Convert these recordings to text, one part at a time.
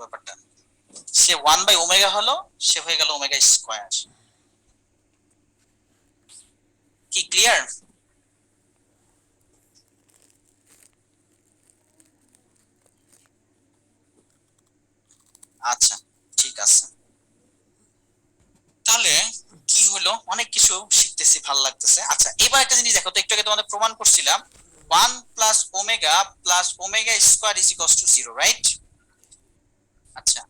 ব্যাপারটা, সে 1/ω হলো, সে হয়ে গেল ওমেগা স্কয়ার। কি ক্লিয়ার? আচ্ছা ঠিক আছে, তাহলে কি হলো, অনেক কিছু শিখতেছি, ভালো লাগতেছে। আচ্ছা এবার একটা জিনিস দেখো তো, একটু আগে তোমাদের প্রমাণ করছিলাম 1 + ω + ω² = 0, রাইট? আচ্ছা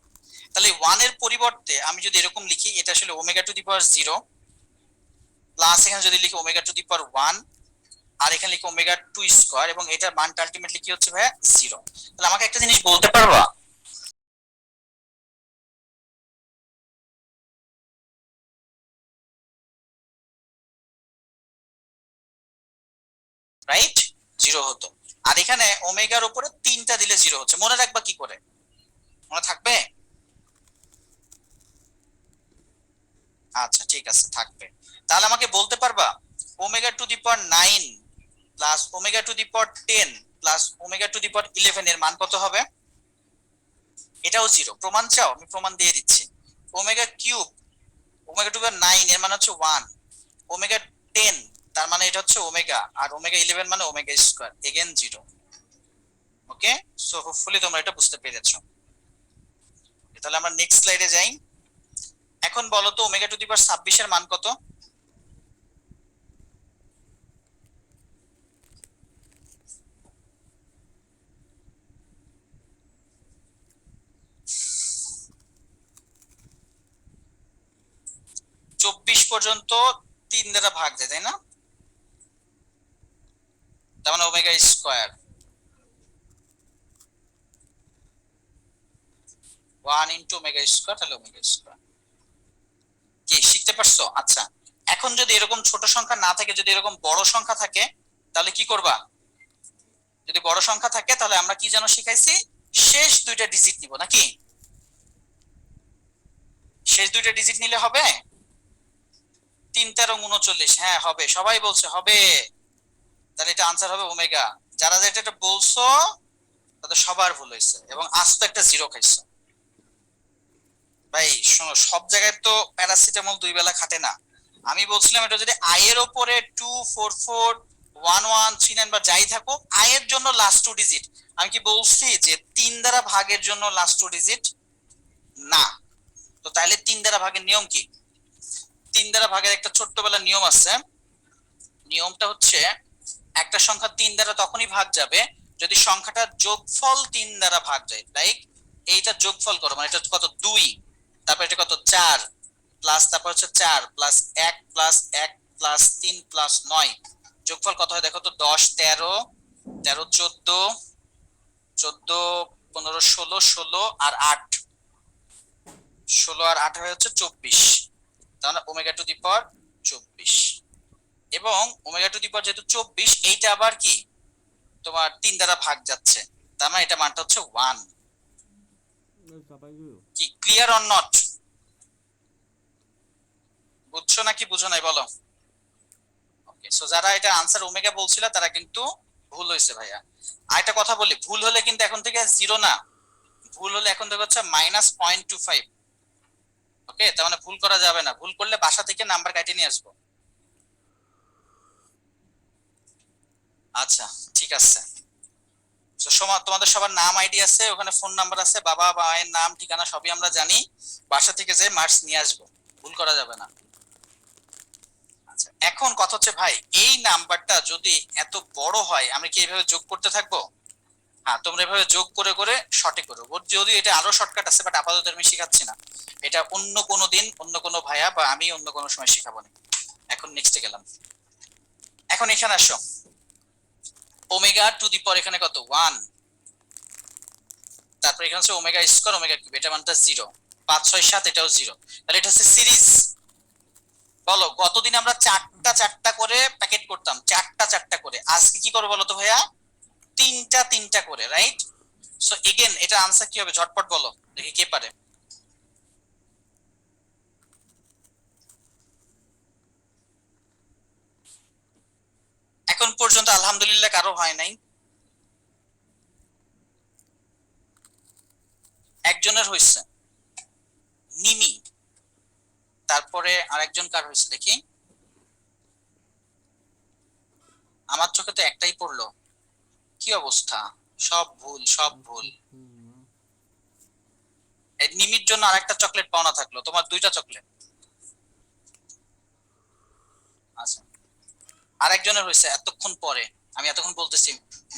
তাহলে 1 এর পরিবর্তে আমি যদি এরকম লিখি, এটা আসলে ω⁴ প্লাস এখানে যদি লিখি ω⁴1, আর এখানে লিখি ω2², এবং এটার মানটা আলটিমেটলি কি হচ্ছে ভাইয়া 0। তাহলে আমাকে একটা জিনিস বলতে পারবা, রাইট? 0 হতো। আর এখানে ওমেগার উপরে 3টা দিলে 0 হচ্ছে, মনে রাখবা কি করে? মনে থাকবে? আচ্ছা ঠিক আছে, থাকবে। তাহলে আমাকে বলতে পারবা ω⁹ প্লাস ω⁴10 প্লাস ω⁴11 এর মান কত হবে? এটাও 0, প্রমাণ চাও? আমি প্রমাণ দিয়ে দিচ্ছি। ω³ ω⁴9 এর মানে হচ্ছে 1, ω⁴10 তার মানে এটা হচ্ছে ওমেগা, আর ω⁴11 মানে ω², এগেন 0। ওকে, সো হোপফুলি তোমরা এটা বুঝতে পেরেছো। তাহলে আমরা নেক্সট স্লাইডে যাই। এখন বলো তো ω⁻26 এর মান কত? চব্বিশ পর্যন্ত 3 দ্বারা ভাগ যায়, তাই না? তার মানে ω², 1 × ω², তাহলে ω²। কি শিখতে পারছো? আচ্ছা এখন যদি এরকম ছোট সংখ্যা না থাকে, যদি এরকম বড় সংখ্যা থাকে, তাহলে কি করবা? যদি বড় সংখ্যা থাকে তাহলে আমরা কি যেন শিখাইছি, শেষ দুইটা ডিজিট নিব নাকি? শেষ দুইটা ডিজিট নিলে হবে 3 × 39। হ্যাঁ হবে, সবাই বলছে হবে। তাহলে এটা আনসার হবে ওমেগা। যারা যেটা এটা বলছো তাদের সবার ভুল হয়েছে, এবং আজ তো একটা 0 খাইছো। ভাই শোনো, সব জায়গায় তো প্যারাসিটামল 2 বেলা খাটে না। আমি বলছিলাম এটা যদি আই এর উপরে 2 4 4 1 1 3 9 বা যাই থাকুক, আই এর জন্য লাস্ট 2 ডিজিট। আমি কি বলছি যে 3 দ্বারা ভাগের জন্য লাস্ট 2 ডিজিট? না। তো তাহলে 3 দ্বারা ভাগের নিয়ম কি? 3 দ্বারা ভাগের একটা ছোট্টবেলার নিয়ম আছে। নিয়মটা হচ্ছে, একটা সংখ্যা 3 দ্বারা তখনই ভাগ যাবে যদি সংখ্যাটার যোগফল 3 দ্বারা ভাগ যায়। লাইক এইটা যোগফল করো, মানে এটা কত 2, তারপর এটা কত 4, প্লাস তারপর হচ্ছে 4 প্লাস 1 প্লাস 1 প্লাস 3 প্লাস 9, যোগফল কত হয় দেখো তো? 10 13 13 14 14 15 16 16 আর 8, 16 আর 8 হয়ে হচ্ছে 24। তাহলে ω⁴24, এবং ω⁴ যেহেতু 24, এইটা আবার কি তোমার 3 দ্বারা ভাগ যাচ্ছে, তার মানে এটা মানটা হচ্ছে 1। কি ক্লিয়ার অর নট? বুঝছো নাকি বুঝো নাই বলো? ওকে, সো যারা এটা আনসার ওমেগা বলছিল তারা কিন্তু ভুল হয়েছে ভাইয়া। আর একটা কথা বলি, ভুল হলে কিন্তু এখন থেকে 0 না, ভুল হলে এখন থেকে হচ্ছে -0.25। ওকে, তার মানে ভুল করা যাবে না, ভুল করলে বাসা থেকে নাম্বার কাটিয়ে নিয়ে আসবো। আচ্ছা ঠিক আছে। তো তোমাদের সবার নাম আইডি আছে, ওখানে ফোন নাম্বার আছে, বাবা মায়ের নাম ঠিকানা সবই আমরা জানি। বাসা থেকে যে মার্কস নিয়ে আসবো, ভুল করা যাবে না। আচ্ছা এখন কথা হচ্ছে ভাই, এই নাম্বারটা যদি এত বড় হয় আমরা কি এইভাবে যোগ করতে থাকবো? হ্যাঁ, তোমরা এভাবে যোগ করে করে শর্টে করো। যদিও এটা আরো শর্টকাট আছে, বাট আপাতত আমি শিখাচ্ছি না, এটা অন্য কোনো দিন অন্য কোনো ভাইয়া বা আমি অন্য কোনো সময় শিখাবো না। এখন নেক্সটে গেলাম। এখন এখানে আসো, ω⁴ এখানে কত 1, তারপর এখানে হচ্ছে ω² ω³ এটা মানটা 0, 5 6 7 এটাও 0। তাহলে এটা হচ্ছে সিরিজ। বলো গতদিন আমরা চারটা চারটা করে প্যাকেট করতাম, চারটা চারটা করে, আজকে কি করবো বলো তো ভাইয়া? তিনটা তিনটা করে, রাইট? সো এগেন এটা আনসার কি হবে ঝটপট বলো দেখি কে পারে। এখন পর্যন্ত আলহামদুলিল্লাহ কারো হয় নাই। একজনের হয়েছে নিমি, তারপরে আরেকজন কার হয়েছে দেখি, আমার চোখে তো একটাই পড়লো, কি অবস্থা, সব ভুল সব ভুল। এই নিমির জন্য আরেকটা চকলেট পাওনা থাকলো, তোমার দুইটা চকলেট। আচ্ছা, আরেকজনের হয়েছে এতক্ষণ পরে, আমি এতক্ষণ বলতেছি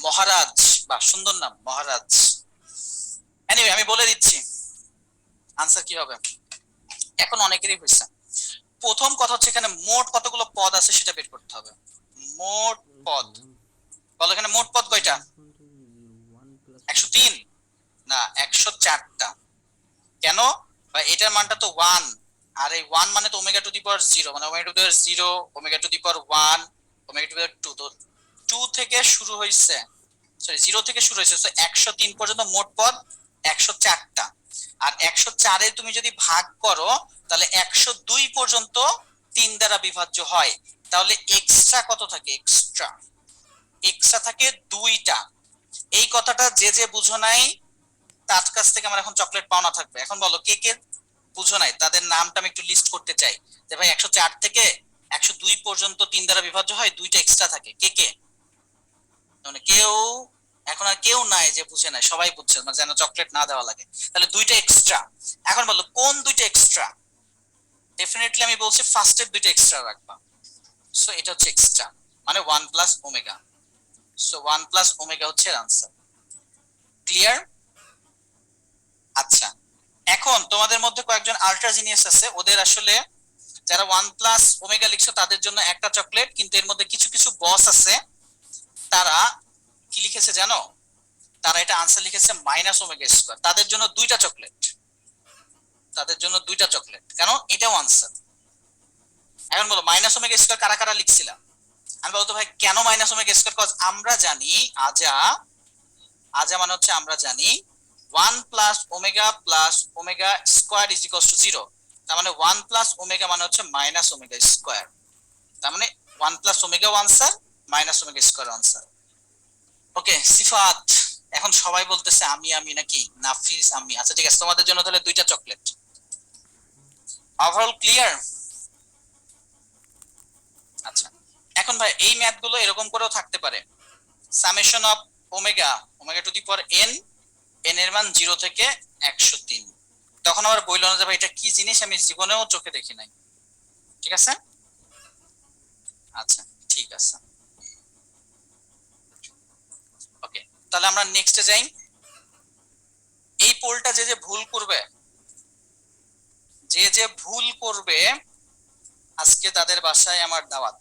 মহারাজ, বা সুন্দর নাম মহারাজ। এনিওয়ে আমি বলে দিচ্ছি আনসার কি হবে। এখন অনেকেরই হয়েছে। প্রথম কথা হচ্ছে এখানে মোট কতগুলো পদ আছে সেটা বের করতে হবে। মোট পদ বলো, এখানে মোট পদ কয়টা? 103 না 104টা। কেন? এটার মানটা তো 1, আর এই 1 মানে তো ওমেগা টু দি পাওয়ার 0, মানে omega to the power 0, omega to the power 1, omega to the power 2, তো 2 থেকে শুরু হইছে, সরি 0 থেকে শুরু হয়েছে, তো 103 পর্যন্ত মোট পদ 104টা। আর 104 এ তুমি যদি ভাগ করো তাহলে 102 পর্যন্ত 3 দ্বারা বিভাজ্য হয়। তাহলে এক্সট্রা কত থাকে? এক্সট্রা থাকে 2টা। এই কথাটা যে যে বুঝো নাই তার কাছ থেকে আমার এখন চকলেট পাওনা থাকবে। এখন বলো কে কে বুঝো নাই, তাদের নামটা আমি একটু লিস্ট করতে চাই, যে ভাই 104 থেকে 102 পর্যন্ত 3 দ্বারা বিভাজ্য হয়, 2টা এক্সট্রা থাকে। কে কে মানে কেউ, এখন আর কেউ নাই যে বুঝে নাই, সবাই বুঝছে, মানে যেন চকলেট না দেওয়া লাগে। তাহলে 2টা এক্সট্রা। এখন বলো কোন 2টা এক্সট্রা? ডেফিনেটলি আমি বলছি ফার্স্টের 2টা এক্সট্রা রাখবা। সো এটা হচ্ছে এক্সট্রা, মানে 1 plus omega. So 1 plus omega হচ্ছে আনসার। ক্লিয়ার? আচ্ছা, এখন তোমাদের মধ্যে কয়েকজন আল্ট্রা জিনিয়াস আছে, ওদের আসলে যারা 1 প্লাস ওমেগা লিখছো তাদের জন্য একটা চকলেট, কিন্তু এর মধ্যে কিছু কিছু বস আছে, তারা কি লিখেছে জানো? তারা এটা আনসার লিখেছে মাইনাস ওমেগা স্কয়ার, তাদের জন্য 2টা চকলেট। তাদের জন্য 2টা চকলেট, কারণ এটাও আনসার। এখন বলো মাইনাস ওমেগা স্কয়ার কারা কারা লিখছিলাম? আমি বলতো ভাই কেন মাইনাস ওমেগা স্কয়ার? কজ আমরা জানি আজা, আজা মানে হচ্ছে আমরা জানি 1 plus omega plus omega square is equals two 0। তার মানে 1 প্লাস ওমেগা মানে হচ্ছে মাইনাস ওমেগা স্কয়ার। তার মানে 1 plus omega answer, minus omega square answer. Okay Sifat, এখন সবাই বলতেছে আমি আমি নাকি নাফিস আমি। আচ্ছা ঠিক আছে, তোমাদের জন্য তাহলে 2টা চকলেট। Overall clear? আচ্ছা, এখন ভাই এই ম্যাথ গুলো এরকম করেও থাকতে পারে, summation of omega, omega to the power N, N এর মান 0 থেকে 103। তখন আবার বললো না যে ভাই এটা কি জিনিস, আমি জীবনেও চোখে দেখি নাই। ঠিক আছে? আচ্ছা ঠিক আছে, ওকে তাহলে আমরা নেক্সটে যাই। এই পোলটা যে যে ভুল করবে, যে যে ভুল করবে আজকে তাদের বাসায় আমার দাওয়াত।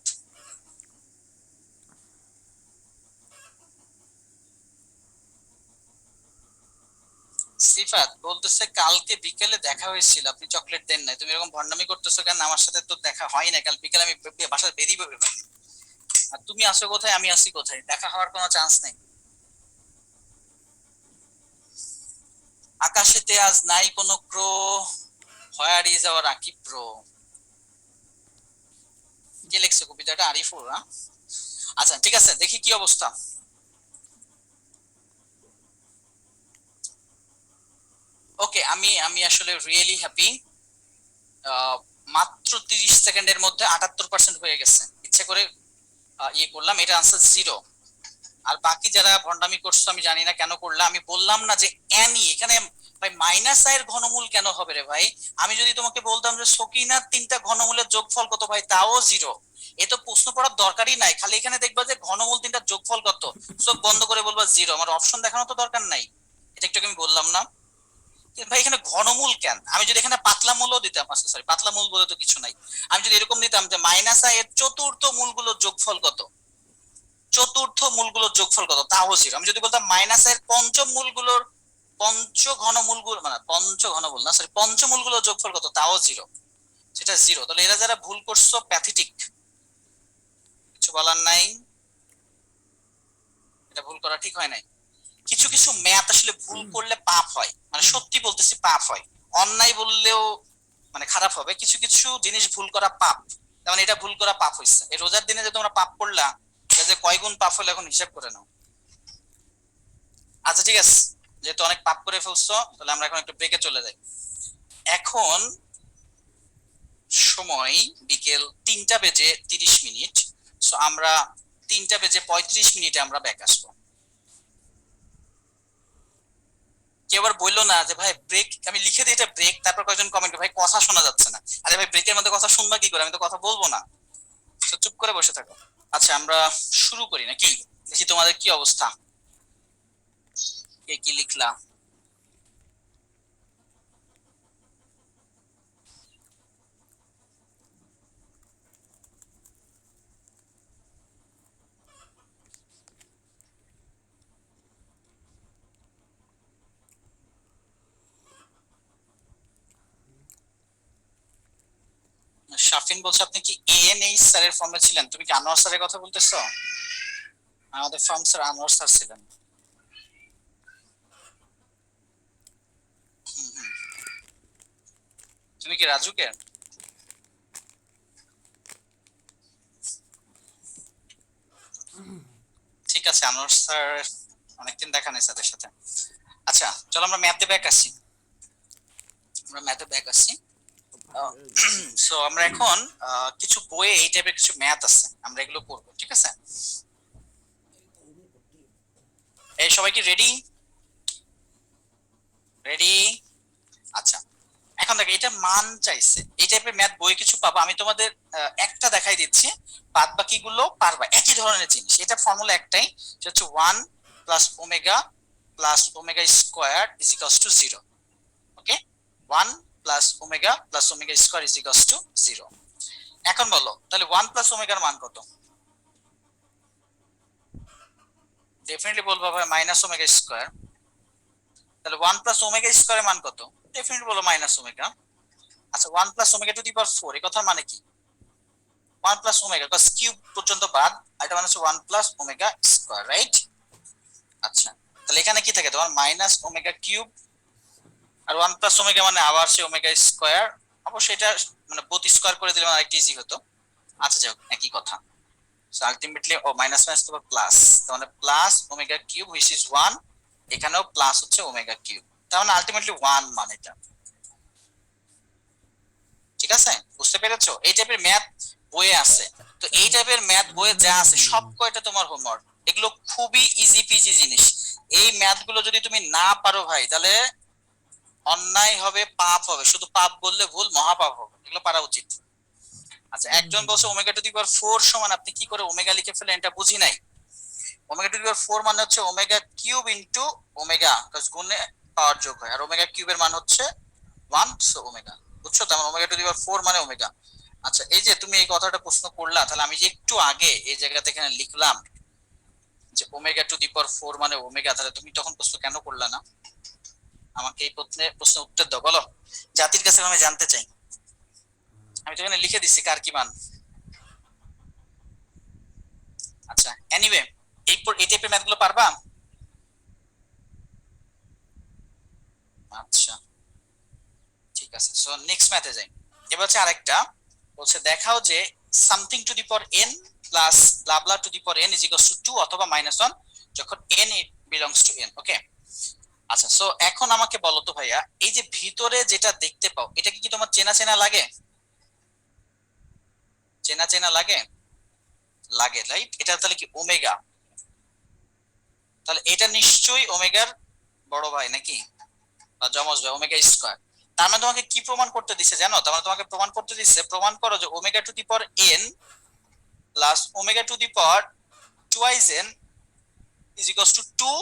সিফাত বলতেছে কালকে বিকেলে দেখা হয়েছিল, আপনি চকলেট দেন নাই, তুমি এরকম ভন্ডামি করতেছো কেন? আমার সাথে তো দেখা হয় না, কাল বিকেলে আমি বাসায় বেরিয়ে পড়বে, আর তুমি আসো কোথায় আমি আসি কোথায়, দেখা হওয়ার কোনো চান্স নেই। আকাশেতে আজ নাই কোনো crow, where is our Akib bro. কে লিখছে কবিতাটা? আরিফুর? আচ্ছা ঠিক আছে, দেখি কি অবস্থা। ওকে আমি আমি আসলে রিয়েলি হ্যাপি, মাত্র 30 সেকেন্ডের মধ্যে 78% হয়ে গেছে। ইচ্ছে করে ইয়ে করলাম, এটা আনসার 0। আর বাকি যারা ভন্ডামি করছো আমি জানি না কেন করলাম, আমি বললাম না যে অ্যানি এখানে ভাই মাইনাস আয়ের ঘনমূল কেন হবে রে ভাই? আমি যদি তোমাকে বলতাম যে সকিনার 3টা ঘনমূলের যোগফল কত ভাই, তাও 0। এ তো প্রশ্ন পড়ার দরকারই নাই, খালি এখানে দেখবা যে ঘনমূল 3টার যোগফল কত, চোখ বন্ধ করে বলবা 0, আমার অপশন দেখানো তো দরকার নাই। এটা একটু আমি বললাম না ভাই, এখানে ঘনমূল কেন? আমি যদি এখানে পাতলা মূলও দিতাম, আচ্ছা সরি পাতলা মূল বলে তো কিছু নাই, আমি যদি এরকম দিতাম যে মাইনাস আয়ের চতুর্থ মূলগুলোর যোগফল কত, চতুর্থ মূলগুলোর যোগফল কত, তাও 0। আমি যদি বলতাম মাইনাস এর পঞ্চম মূলগুলোর, পঞ্চ ঘনমূলগুলো মানে পঞ্চ ঘনমূল না সরি পঞ্চমূলগুলোর যোগফল কত, তাও 0, সেটা 0। তাহলে এরা যারা ভুল করছো প্যাথেটিক, কিছু বলার নাই, এটা ভুল করা ঠিক হয় নাই। কিছু কিছু ম্যাথ আসলে ভুল করলে পাপ হয়, মানে সত্যি বলতেছি পাপ হয়, অন্যায় বললেও মানে খারাপ হবে। কিছু কিছু জিনিস ভুল করা পাপ, যেমন এটা ভুল করা পাপ হয়েছে। এই রোজার দিনে যে তোমরা পাপ করলা, এটা যে কয় গুণ পাপ হলো এখন হিসাব করে নাও। আচ্ছা ঠিক আছে, যেহেতু অনেক পাপ করে ফেলছো, তাহলে আমরা এখন একটু ব্রেকে চলে যাই। এখন সময় বিকেল 3:30 সো আমরা 3:35 আমরা ব্যাক আসবো। কেউ আবার বললো না যে ভাই ব্রেক, আমি লিখে দিই এটা ব্রেক, তারপর কয়েকজন কমেন্ট ভাই কথা শোনা যাচ্ছে না। আরে ভাই ব্রেকের মধ্যে কথা শুনবা কি করে, আমি তো কথা বলবো না, তো চুপ করে বসে থাকো। আচ্ছা আমরা শুরু করি নাকি? দেখি তোমাদের কি অবস্থা, কে কি লিখলা। শাফিন বলছে আপনি কি এএনএইচ স্যারের ফর্মে ছিলেন? তুমি কি আনোয়ার স্যারের কথা বলতেছো? আমাদের ফর্ম স্যার আনোয়ার স্যার ছিলেন। হুম, হুম। তুমি কি রাজুকে? ঠিক আছে, আনোয়ার স্যার অনেকদিন দেখা নেই স্যারের সাথে। আচ্ছা চলো আমরা ম্যাথে ব্যাক আসি, আমরা ম্যাথে ব্যাক আসি। সো আমরা এখন কিছু বইয়ে এই টাইপের কিছু ম্যাথ আছে, আমরা এগুলো করব, ঠিক আছে? এই সবাই কি রেডি? রেডি? আচ্ছা এখন দেখো, এটা মান চাইছে, এই টাইপের ম্যাথ বই কিছু পাবো, আমি তোমাদের একটা দেখাই দিচ্ছি, বাদ বাকিগুলো পারবা, একই ধরনের জিনিস। এটা ফর্মুলা একটাই, সেটা হচ্ছে 1 + ω + ω² = 0। ওকে, 1 + ω + ω² = 0। এখন বলো তাহলে 1 + ω মান কত? ডেফিনেটলি বলবো ভাই -ω²। তাহলে 1 + ω² এর মান কত? ডেফিনেটলি বলো -ω। আচ্ছা 1 + ω⁴ এই কথার মানে কি? 1 + ω কজ কিউব পর্যন্ত বাদ, আর এটা মানে হচ্ছে 1 + ω², রাইট? আচ্ছা তাহলে এখানে কি থাকে তোমার -ω³ আর 1 + ω মানে আবার সে ω²। অবশ্যই এটা মানে বোথ স্কয়ার করে দিলে আরেকটু ইজি হতো। আচ্ছা যাও একই কথা। সো আলটিমেটলি ও মাইনাস মাইনাস তো প্লাস, তার মানে +ω³ হুইচ ইজ 1, এখানেও প্লাস হচ্ছে ω³, তার মানে আলটিমেটলি 1 মানে এটা। ঠিক আছে, বুঝতে পেরেছো? এই টাইপের ম্যাথ বইয়ে আছে। তো এই টাইপের ম্যাথ বইয়ে যা আছে সব কয়টা তোমার হোমওয়ার্ক, এগুলো খুবই ইজি পিজি জিনিস। এই ম্যাথ গুলো যদি তুমি না পারো ভাই, তাহলে অন্যায় হবে, পাপ হবে, শুধু পাপ বললে ভুল, মহাপাপ হবে, এগুলো পারা উচিত। আচ্ছা একজন বলছে ω⁴ সমান, আপনি কি করে ওমেগা লিখে ফেলেন এটা বুঝি নাই। ω⁴ মানে হচ্ছে ω³ ইনটু ওমেগা, কাজ গুণে পাওয়ার যোগ হয়, আর ω³ এর মান হচ্ছে 1, সো ওমেগা। বুঝছো? তার মানে ω⁴ মানে ওমেগা। আচ্ছা এই যে তুমি এই কথাটা প্রশ্ন করলা, তাহলে আমি যে একটু আগে এই জায়গাতে এখানে লিখলাম যে ω⁴ মানে ওমেগা, তাহলে তুমি তখন প্রশ্ন কেন করলা না? আমাকে এই প্রশ্নের উত্তর দাও, বলো। জাতির কাছে আমি জানতে চাই। আমি তো এখানে লিখে দিচ্ছি কার কি মান। আচ্ছা এনিওয়ে, এই টাইপের ম্যাথ গুলো পারবা? আচ্ছা ঠিক আছে, সো নেক্সট ম্যাথে যাই। এবার হচ্ছে আরেকটা, বলছে দেখাও যে something to the power n plus blah two the power n is equals to 2 অথবা -1 যখন n বিলংস টু n। ওকে, আচ্ছা সো এখন আমাকে বলো তো ভাইয়া, এই যে ভিতরে যেটা দেখতে পাও, এটা কি কি তোমার চেনা চেনা লাগে? চেনা চেনা লাগে? লাগে, রাইট? এটা তাহলে কি ওমেগা? তাহলে এটা নিশ্চয়ই ওমেগার বড় ভাই নাকি, বা যমজ ভাই, ω²। তার মানে তোমাকে কি প্রমাণ করতে দিছে জানো? তার মানে তোমাকে প্রমাণ করতে দিচ্ছে, প্রমাণ করো যে ω⁴ plus ω⁴ is equals to 2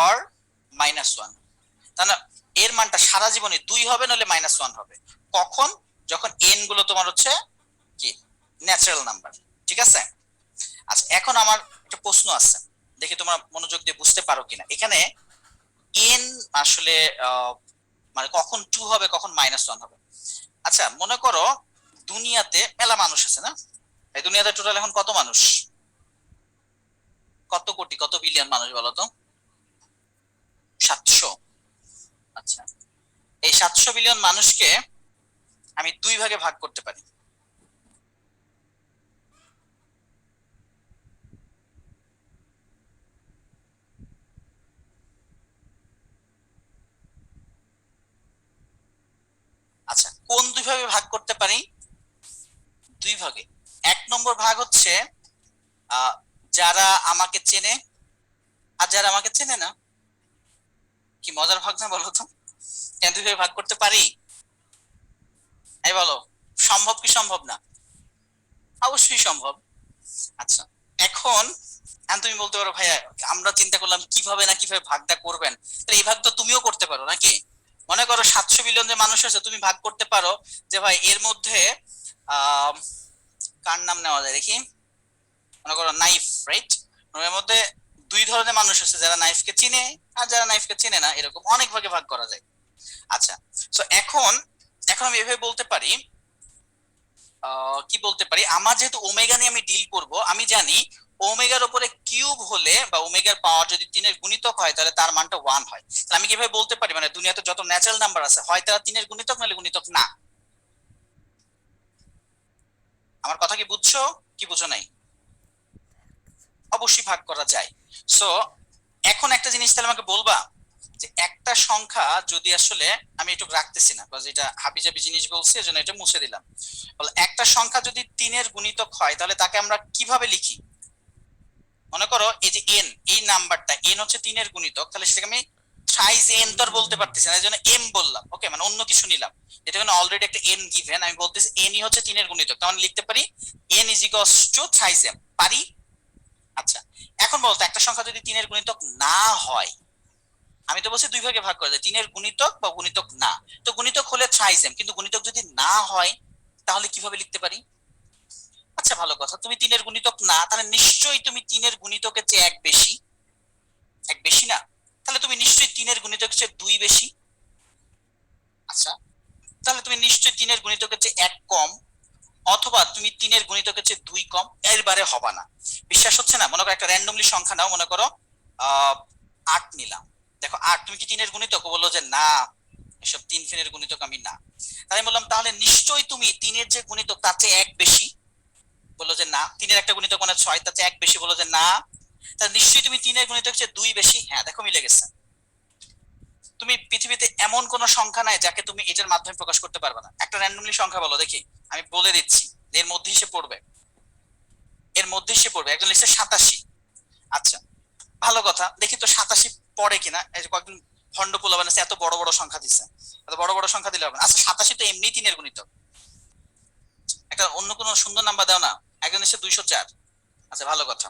or -1। তাহলে এর মানটা সারা জীবনে 2 হবে, নাহলে -1 হবে। কখন? যখন n গুলো তোমার হচ্ছে কি ন্যাচারাল নাম্বার। ঠিক আছে, আচ্ছা এখন আমার একটা প্রশ্ন আছে, দেখি তোমরা মনোযোগ দিয়ে বুঝতে পারো কিনা। এখানে n আসলে মানে কখন 2 হবে, কখন -1 হবে। আচ্ছা মনে করো দুনিয়াতে মেলা মানুষ আছে না? এই দুনিয়াতে টোটাল এখন কত মানুষ? কত কোটি, কত বিলিয়ন মানুষ বলো তো? 700। আচ্ছা এই 700 বিলিয়ন মানুষকে আমি 2 ভাগে ভাগ করতে পারি। নম্বর ভাগ হচ্ছে যারা আমাকে চেনে আর যারা আমাকে চেনে না। কি মজার ভাগ না বলো তো? কেন দুইভাবে ভাগ করতে পারি? এই বলো, সম্ভব কি সম্ভব না? অবশ্যই সম্ভব। আচ্ছা, এখন তুমি বলতে পারো ভাইয়া আমরা চিন্তা করলাম কিভাবে না কিভাবে ভাগটা করবেন, তাহলে এই ভাগ তো তুমিও করতে পারো নাকি? মনে করো 700 বিলিয়ন যে মানুষ আছে, তুমি ভাগ করতে পারো যে ভাই এর মধ্যে আহ কার নাম নেওয়া যায় দেখি। মনে করো নাইফ, রাইট? এর মধ্যে দুই ধরনের মানুষ আছে, যারা নাইফকে চিনে আর যারা নাইফকে চিনে না, এরকম অনেক ভাগে ভাগ করা যায়। আচ্ছা, তো এখন এখন আমি এভাবে বলতে পারি, কি বলতে পারি, আমার যেহেতু ওমেগা নিয়ে আমি ডিল করব, আমি জানি ওমেগার উপরে কিউব হলে বা ওমেগার পাওয়ার যদি 3-এর গুণিতক হয় তাহলে তার মানটা 1 হয়। তাহলে আমি কিভাবে বলতে পারি, মানে দুনিয়াতে যত ন্যাচারাল নাম্বার আছে হয় তারা 3-এর গুণিতক নাহলে গুণিতক না। আমার কথা কি বুঝছো কি বুঝো নাই? অবশ্যই ভাগ করা যায়। সো এখন একটা জিনিস তাহলে আমাকে বলবা যে একটা সংখ্যা যদি আসলে, আমি একটু রাখতেছি না কারণ এটা হাবিজাবি জিনিস বলছি এজন্য এটা মুছে দিলাম। বলে একটা সংখ্যা যদি 3-এর গুণিতক হয় তাহলে তাকে আমরা কিভাবে লিখি? মনে করো এই যে এন, এই নাম্বারটা এন হচ্ছে 3-এর গুণিতক, তাহলে সেটাকে আমি থ্রাইজ এন তো আর বলতে পারতেছি না, এই জন্য এম বললাম। ওকে, মানে অন্য কিছু নিলাম, এটা মানে অলরেডি একটা এন গিভেন, আমি বলতেছি এনই হচ্ছে 3-এর গুণিতক, তখন লিখতে পারি n is equals to thrice m, পারি? আচ্ছা, এখন বলতো একটা সংখ্যা যদি 3-এর গুণিতক না হয়, আমি তো বলছি দুই ভাগে ভাগ করা যায়, 3-এর গুণিতক বা গুণিতক না। তো গুণিতক হলে থ্রাইজ এম, কিন্তু গুণিতক যদি না হয় তাহলে কিভাবে লিখতে পারি? আচ্ছা ভালো কথা, তুমি 3-এর গুণিতক না, তাহলে নিশ্চয়ই তুমি 3-এর গুণিতকের চেয়ে এক বেশি। এক বেশি না? তাহলে তুমি নিশ্চয়ই 3-এর গুণিতকের চেয়ে 2 বেশি। আচ্ছা, তাহলে তুমি নিশ্চয়ই 3-এর গুণিতকের চেয়ে এক কম, অথবা তুমি 3-এর গুণিতকের চেয়ে 2 কম, এর বারে হবা না। বিশ্বাস হচ্ছে না? মনে করো একটা র্যান্ডমলি সংখ্যা নাও, মনে করো 8 নিলাম। দেখো 8, তুমি কি 3-এর গুণিতক? বললো যে না, এসব 3-এর গুণিতক আমি না। তাই আমি বললাম তাহলে নিশ্চয়ই তুমি 3-এর যে গুণিতক তার চেয়ে এক বেশি। বললো যে না। 3-এর একটা গুণিতক মানে 6, তার চেয়ে এক বেশি। বললো যে না। তাহলে নিশ্চয়ই তুমি 3-এর গুণিতক চেয়ে 2 বেশি। হ্যাঁ, দেখো মিলে গেছে। তুমি পৃথিবীতে এমন কোন সংখ্যা নাই যাকে তুমি এটার মাধ্যমে প্রকাশ করতে পারবে না। একটা র্যান্ডমলি সংখ্যা বলো দেখি, আমি বলে দিচ্ছি এর মধ্যেই সে পড়বে, এর মধ্যেই সে পড়বে। একজন লিখছে 87। আচ্ছা ভালো কথা, দেখি তো 87 পড়ে কিনা। এই যে কয়েকদিন ভন্ড পোলা বানাচ্ছে, এত বড় বড় সংখ্যা দিচ্ছে, এত বড় বড় সংখ্যা দিলে হবে না। আচ্ছা 87 তো এমনি 3-এর গুণিতক, একটা অন্য কোনো সুন্দর নাম্বার দাও না। একজন লিখছে 204। আচ্ছা ভালো কথা,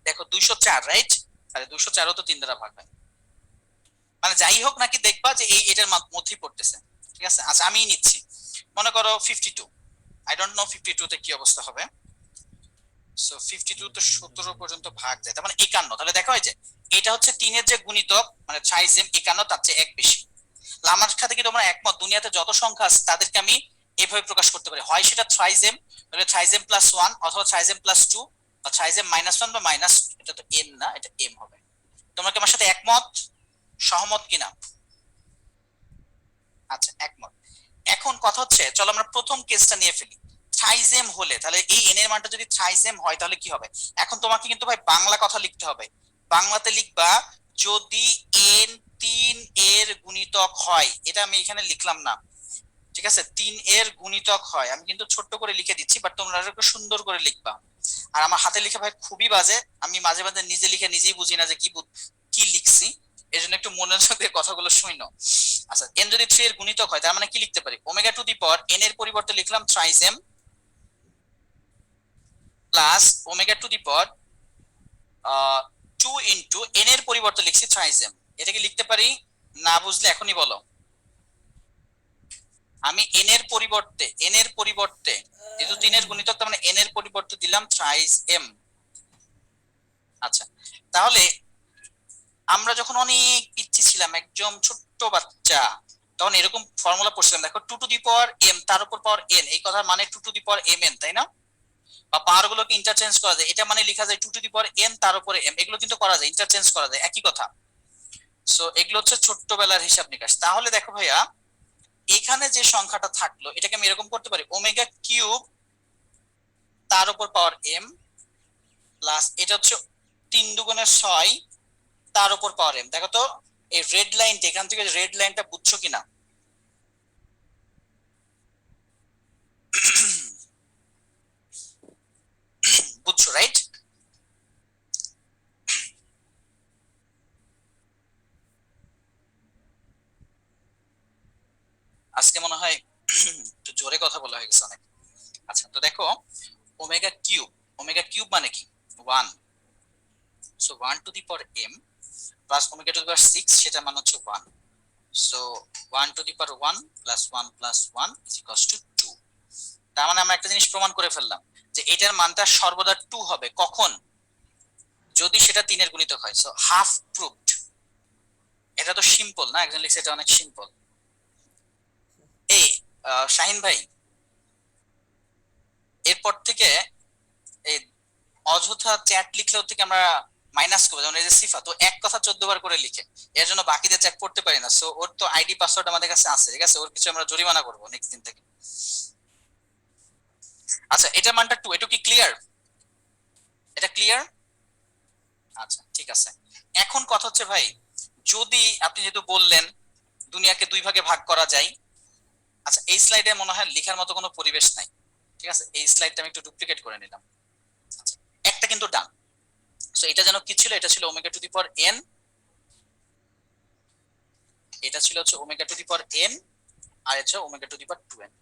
দেখো 204, রাইট? আরে 204ও তো 3 দ্বারা ভাগ হয়। মানে যাই হোক নাকি দেখবা যে এই এটার মধ্যেই পড়তেছে। ঠিক আছে, আচ্ছা আমি নিচ্ছি, মনে করো 52। আই ডোন্ট নো 52 তে কি অবস্থা হবে। সো 52 তো 17 পর্যন্ত ভাগ যায়, তার মানে 51। তাহলে দেখো এই যে এটা হচ্ছে 3-এর যে গুণিতক, মানে থ্রাইজেম 51, তার চেয়ে এক বেশি। আমার সাথে কি তোমরা একমত? দুনিয়াতে যত সংখ্যা আছে তাদেরকে আমি এভাবে প্রকাশ করতে পারি, হয় সেটা থ্রাইজেম, তাহলে থ্রাইজেম প্লাস 1, অথবা থ্রাইজেম প্লাস 2, বা থ্রাইজেম মাইনাস 1 বা মাইনাস, এটা তো এন না, এটা এম হবে। তোমরা কি আমার সাথে একমত, সহমত কিনা? আচ্ছা একমত। এখন কথা হচ্ছে, চলো আমরা প্রথম কেসটা নিয়ে ফেলি। থ্রাইজেম হলে তাহলে এই এন এর মানটা যদি থ্রাইজেম হয় তাহলে কি হবে? এখন তোমাকে কিন্তু ভাই বাংলা কথা লিখতে হবে। বাংলাতে লিখবা যদি এন 3-এর গুণিতক হয়, এটা আমি এখানে লিখলাম না, ঠিক আছে? 3-এর গুণিতক হয়, আমি কিন্তু ছোট্ট করে লিখে দিচ্ছি, বাট তোমরা একটু সুন্দর করে লিখবা। আর আমার হাতে লেখা ভাই খুবই বাজে, আমি মাঝে মাঝে নিজে লিখে নিজেই বুঝি না যে কি কি লিখছি, এই জন্য একটু মনোযোগ দিয়ে কথাগুলো শুনো। আচ্ছা, এন যদি 3-এর গুণিতক হয় তার মানে কি লিখতে পারি? Omega to the power n এর পরিবর্তে লিখলাম থ্রাইজেম plus omega to the power 2 into n এর পরিবর্তে লিখছি থ্রাইজেম। এটা কি লিখতে পারি? না বুঝলে এখনই বলো। আমি এন এর পরিবর্তে যেহেতু 3-এর গুণিতক, তার মানে এন এর পরিবর্তে দিলাম থ্রাইজ এম। আচ্ছা, তাহলে আমরা যখন অনেক পিচ্ছি ছিলাম, একদম ছোট্ট বাচ্চা, তখন এরকম ফর্মুলা পড়ছিলাম, দেখো 2 টু দি পাওয়ার এম তার উপর পাওয়ার এন, এই কথার মানে 2 to the power m n, তাই না? বা পাওয়ার গুলোকে ইন্টারচেঞ্জ করা যায়, এটা মানে লেখা যায় 2 টু দি পাওয়ার এন তার উপরে এম, এগুলো কিন্তু করা যায়, ইন্টারচেঞ্জ করা যায়, একই কথা। সো এগুলো হচ্ছে ছোট্টবেলার হিসাব নিকাশ। তাহলে দেখো ভাইয়া, এখানে যে সংখ্যাটা থাকলো এটাকে আমি এরকম করতে পারি, ওমেগা কিউব তার উপর পাওয়ার এম প্লাস এটা হচ্ছে 3 দুগুণে 6 তার উপর পাওয়ার এম। দেখো তো এই রেড লাইনটা, এখান থেকে রেড লাইনটা বুঝছো কিনা? বুঝছো রাইট? আজকে মনে হয় একটু জোরে কথা বলা হয়ে গেছে অনেক। আচ্ছা, তো দেখো ওমেগা কিউব মানে কি? 1। So 1 to the power m plus omega to the power 6, সেটা মানে হচ্ছে 1। So 1 to the power 1 plus 1 plus 1 is equals to 2। তার মানে আমরা একটা জিনিস প্রমাণ করে ফেললাম যে এটার মানটা সর্বদা 2 হবে। কখন? যদি সেটা 3 এর গুণিতক হয়। So half proved. এটা তো সিম্পল না? একজন লিখছে এটা অনেক সিম্পল। এই শাহিন ভাই, এরপর থেকে এই অযথা চ্যাট লিখলেও থেকে আমরা মাইনাস করবো। যেমন এই যে সিফা তো এক কথা 14 বার করে লিখে, এর জন্য বাকিদের চ্যাট পড়তে পারি না। সো ওর তো আইডি পাসওয়ার্ড আমাদের কাছে আছে, ঠিক আছে? ওর কিছু আমরা জরিমানা করবো নেক্সট দিন থেকে। আচ্ছা, এটা মানটা 2, এটা কি ক্লিয়ার? এটা ক্লিয়ার? আচ্ছা ঠিক আছে। এখন কথা হচ্ছে ভাই, যদি আপনি যেহেতু বললেন দুনিয়াকে 2 ভাগে ভাগ করা যায়, আচ্ছা এই স্লাইডে মনে হয় লেখার মতো কোনো পরিবেশ নাই, ঠিক আছে? এই স্লাইডটা আমি একটু ডুপ্লিকেট করে নিলাম। আচ্ছা, একটা কিন্তু ডান। সো এটা যেন কি ছিল? এটা ছিল omega to the power n, এটা ছিল হচ্ছে omega to the power n, আর এটা omega to the power 2n।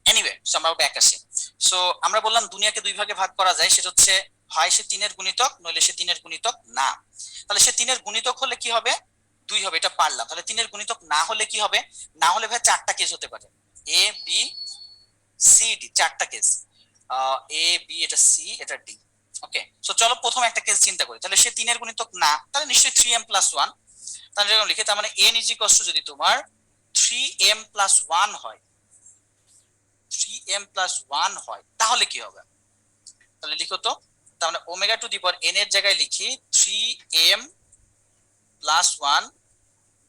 Anyway, so আমরা ব্যাক আসি। সো আমরা বললাম দুনিয়াকে 2 ভাগে ভাগ করা যায়, সেটা হচ্ছে হয় সে 3 এর গুণিতক, নইলে সে 3 এর গুণিতক না। তাহলে সে 3 এর গুণিতক হলে কি হবে? 2 হবে, এটা পারলাম। তাহলে 3 এর গুণিতক না হলে কি হবে? না হলে ভাই চারটা কেস হতে পারে, এ বি সি ডি, চারটা কেস। এ বি, এটা সি, এটা ডি। ওকে, সো চলো প্রথম একটা কেস চিন্তা করি। তাহলে সে 3 এর গুণিতক না, তাহলে নিশ্চয়ই 3m প্লাস 1। তাহলে এরকম লিখে, তার মানে n ইজ ইকুয়ালস টু যদি তোমার 3m প্লাস 1 হয়, 3m প্লাস 1 হয়, তাহলে কি হবে? তাহলে লিখো তো। তার মানে omega to the power n এর জায়গায় লিখি 3m plus 1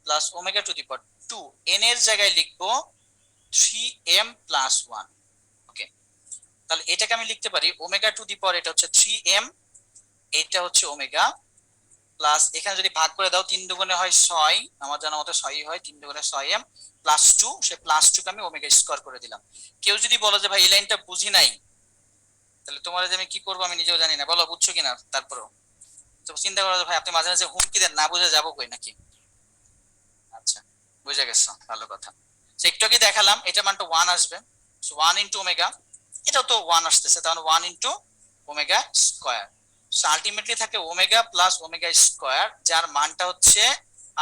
plus omega to the power 2, n এর জায়গায় লিখবো 3m প্লাস 1। ওকে, তাহলে এটাকে আমি লিখতে পারি ওমেগা টু দি পাওয়ার, এটা হচ্ছে 3m, এটা হচ্ছে ওমেগা, প্লাস এখানে যদি ভাগ করে দাও 3 দুগুণে হয় 6, আমার জানা মতো 6 হয়, 3 দুগুণে 6m প্লাস 2, সে প্লাস 2 কে আমি ওমেগা স্কয়ার করে দিলাম। কেউ যদি বলো যে ভাই এই লাইনটা বুঝি নাই, তাহলে তোমার যে আমি কি করবো আমি নিজেও জানি না, বলো বুঝছো কিনা? তারপরেও তো চিন্তা করো ভাই, আপনি মাঝে মাঝে হুমকি দেন, না বুঝে যাবো কই নাকি? আচ্ছা, বুঝে গেছো, ভালো কথা। সো একটু কি দেখালাম, এটা মানটা 1 আসবে। সো 1 ইনটু ওমেগা, এটাও তো 1 আসতেছে, তাহলে 1 into omega square. So ultimately থাকে ওমেগা প্লাস ওমেগা স্কয়ার, যার মানটা হচ্ছে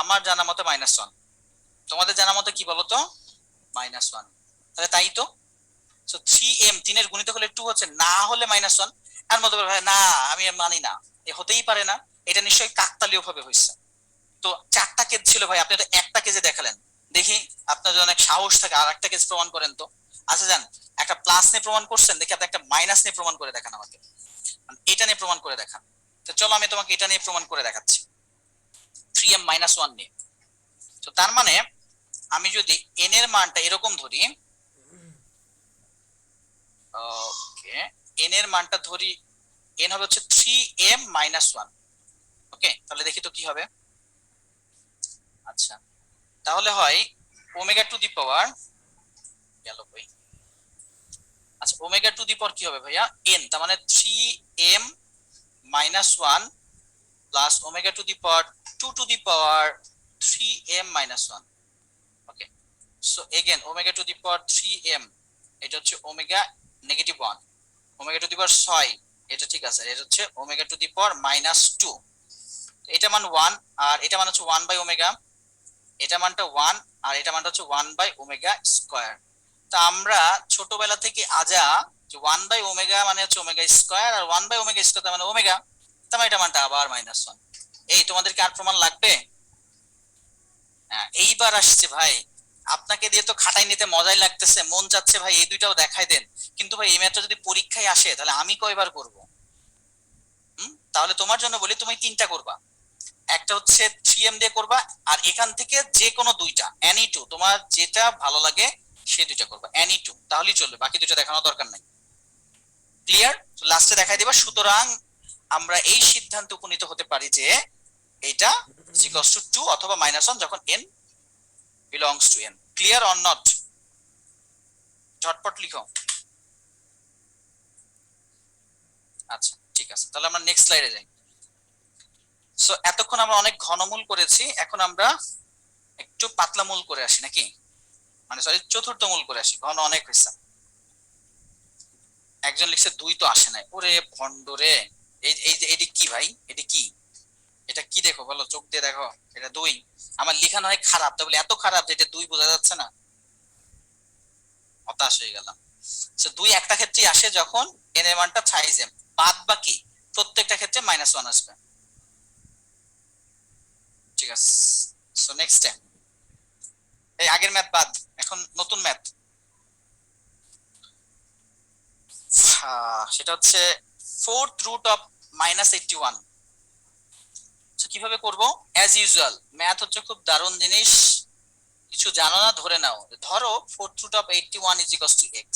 আমার জানা মতো -1। তোমাদের জানা মতো কি বলো তো? -1। তাহলে তাই তো। সো 3m 3 এর গুণিতক হলে 2 হচ্ছে, না হলে -1। আর মতো ভাই না, আমি মানি না, এ হতেই পারে না, এটা নিশ্চয়ই কাকতালীয় ভাবে হয়েছে। তো চারটা কেজ ছিল ভাই, আপনি তো একটা কেজে দেখালেন। দেখি আপনার যদি অনেক সাহস থাকে আর একটা কেজ প্রমাণ করেন তো। আচ্ছা যান, একটা প্লাস নিয়ে প্রমাণ করছেন, দেখি আপনি একটা মাইনাস নিয়ে প্রমাণ করে দেখান আমাকে, এটা নিয়ে প্রমাণ করে দেখান। তো চলো আমি তোমাকে এটা নিয়ে প্রমাণ করে দেখাচ্ছি, 3m মাইনাস 1 নিয়ে। তো তার মানে আমি যদি n এর মানটা এরকম ধরি, ওকে, n এর মানটা ধরি, n হবে হচ্ছে 3m মাইনাস 1। ওকে, তাহলে দেখি তো কি হবে। আচ্ছা, তাহলে হয় ওমেগা টু দি পাওয়ার, গেল কই? আচ্ছা, ওমেগা টু দি পাওয়ার কি হবে ভাইয়া? n, তার মানে 3m minus 1 plus omega to the power 2 to the power 3m minus 1। Okay, so again omega to the power 3m, এটা হচ্ছে omega negative 1, omega to the power 6, এটা ঠিক আছে, এটা হচ্ছে ওমেগা টু দি পাওয়ার -2। এটা মান 1, আর এটা মান হচ্ছে 1 বাই ওমেগা, এটা মানটা 1, আর এটা মানটা হচ্ছে 1 বাই ওমেগা স্কয়ার। তো আমরা ছোটবেলা থেকে আজা যে 1 বাই ওমেগা মানে হচ্ছে ওমেগা স্কয়ার, আর 1 বাই ওমেগা স্কয়ার মানে ওমেগা, তার মানে এটা মানটা আবার -1। এই তোমাদের কি আর প্রমাণ লাগবে? হ্যাঁ, এইবার আসছে ভাই। আপনাকে দিয়ে তো খাটাই নিতে মজাই লাগতেছে, মন চাচ্ছে ভাই এই দুইটাও দেখাই দেন। কিন্তু ভাই এই ম্যাথটা যদি পরীক্ষায় আসে তাহলে আমি কয়বার করব? তাহলে তোমার জন্য বলি, তুমি 3টা করবা। একটা হচ্ছে 3m দিয়ে করবা, আর এখান থেকে যে কোনো দুইটা এনি টু, তোমার যেটা ভালো লাগে সেই দুইটা করবা, এনি টু, তাহলেই চলবে, বাকি দুইটা দেখানোর দরকার নাই। ক্লিয়ার? লাস্টে দেখাই দিবা। সুতরাং আমরা এই সিদ্ধান্তে উপনীত হতে পারি যে এটা ইকুয়ালস টু 2 অথবা -1 যখন n belongs to n। Clear or not? ঝটপট লিখো। আচ্ছা। আছে, তাহলে আমরা নেক্সট স্লাইডে যাই। সো এতক্ষণ আমরা অনেক ঘনমূল করেছি, এখন আমরা একটু পাতলা মূল করে আসি নাকি, মানে সরি চতুর্থ মূল করে আসি, ঘন অনেক হয়েছে। একজন লিখছে 2 তো আসে নাই, ওরে ভন্ড রে। এটি কি ভাই, এটি কি, এটা কি দেখো বলো, চোখ দিয়ে দেখো, এটা 2। আমার লেখা নয় খারাপ, তাহলে এত খারাপ যে এটা 2 বোঝা যাচ্ছে না, হতাশ হয়ে গেলাম। সো 2 একটা ক্ষেত্রেই আসে যখন n এর মানটা সাইজ m, বাদ বাকি প্রত্যেকটা ক্ষেত্রে -1 আসবে। ঠিক আছে, সো নেক্সট টাইম এই আগের ম্যাথ বাদ, এখন নতুন ম্যাথ। সেটা হচ্ছে 4th রুট অফ -81। কিভাবে করব? অ্যাজ ইউজুয়াল, ম্যাথ হচ্ছে খুব দারুণ জিনিস, কিছু জানো না ধরে নাও, ধরো 4th root of 81 is equals to x।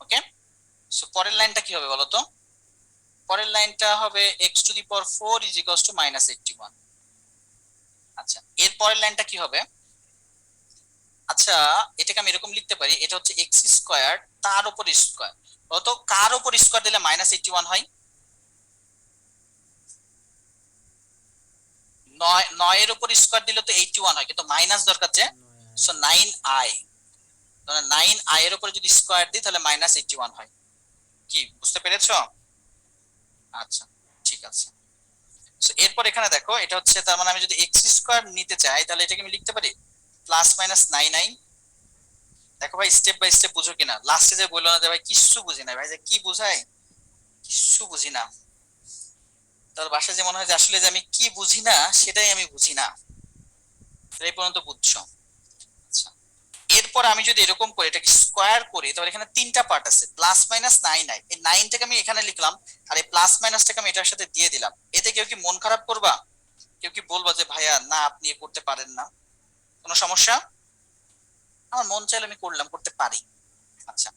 Okay, so পরের লাইনটা কি হবে বলো তো? পরের লাইনটা হবে x two the power 4 is equals two -81। আচ্ছা, এর পরের লাইনটা কি হবে? আচ্ছা, এটাকে আমি এরকম লিখতে পারি, এটা হচ্ছে x স্কয়ার তার উপর স্কয়ার। অত কার উপর স্কয়ার দিলে -81 হয়? 9 এর উপর স্কয়ার দিলে তো 81 হয়, কিন্তু মাইনাস দরকার যে, সো 9i, তাহলে 9i এর উপরে যদি স্কয়ার দিই তাহলে -81 হয়। কি বুঝতে পেরেছো? আচ্ছা, ঠিক আছে। সো এরপর এখানে দেখো, এটা হচ্ছে তার মানে আমি যদি x স্কয়ার নিতে চাই তাহলে এটাকে আমি লিখতে পারি +-9i। দেখো ভাই, স্টেপ বাই স্টেপ বুঝো কিনা, লাস্টে যে বললো না যে ভাই কিচ্ছু বুঝি না, ভাই যে কি বুঝায় কিচ্ছু বুঝি না, তার বাসায় যে মনে হয় যে আসলে যে আমি কি বুঝি না সেটাই আমি বুঝি না, এই পর্যন্ত বুঝছো? আচ্ছা, এরপর আমি যদি এরকম করি, এটাকে স্কয়ার করি, তাহলে এখানে 3টা পার্ট আছে, +-9i। এই 9টাকে আমি এখানে লিখলাম, আর এই প্লাস মাইনাসটাকে আমি এটার সাথে দিয়ে দিলাম। এতে কেউ কি মন খারাপ করবা? কেউ কি বলবা যে ভাইয়া না আপনি এ করতে পারেন না? কোনো সমস্যা? আমার মন চাইলে আমি করলাম, করতে পারি। আচ্ছা,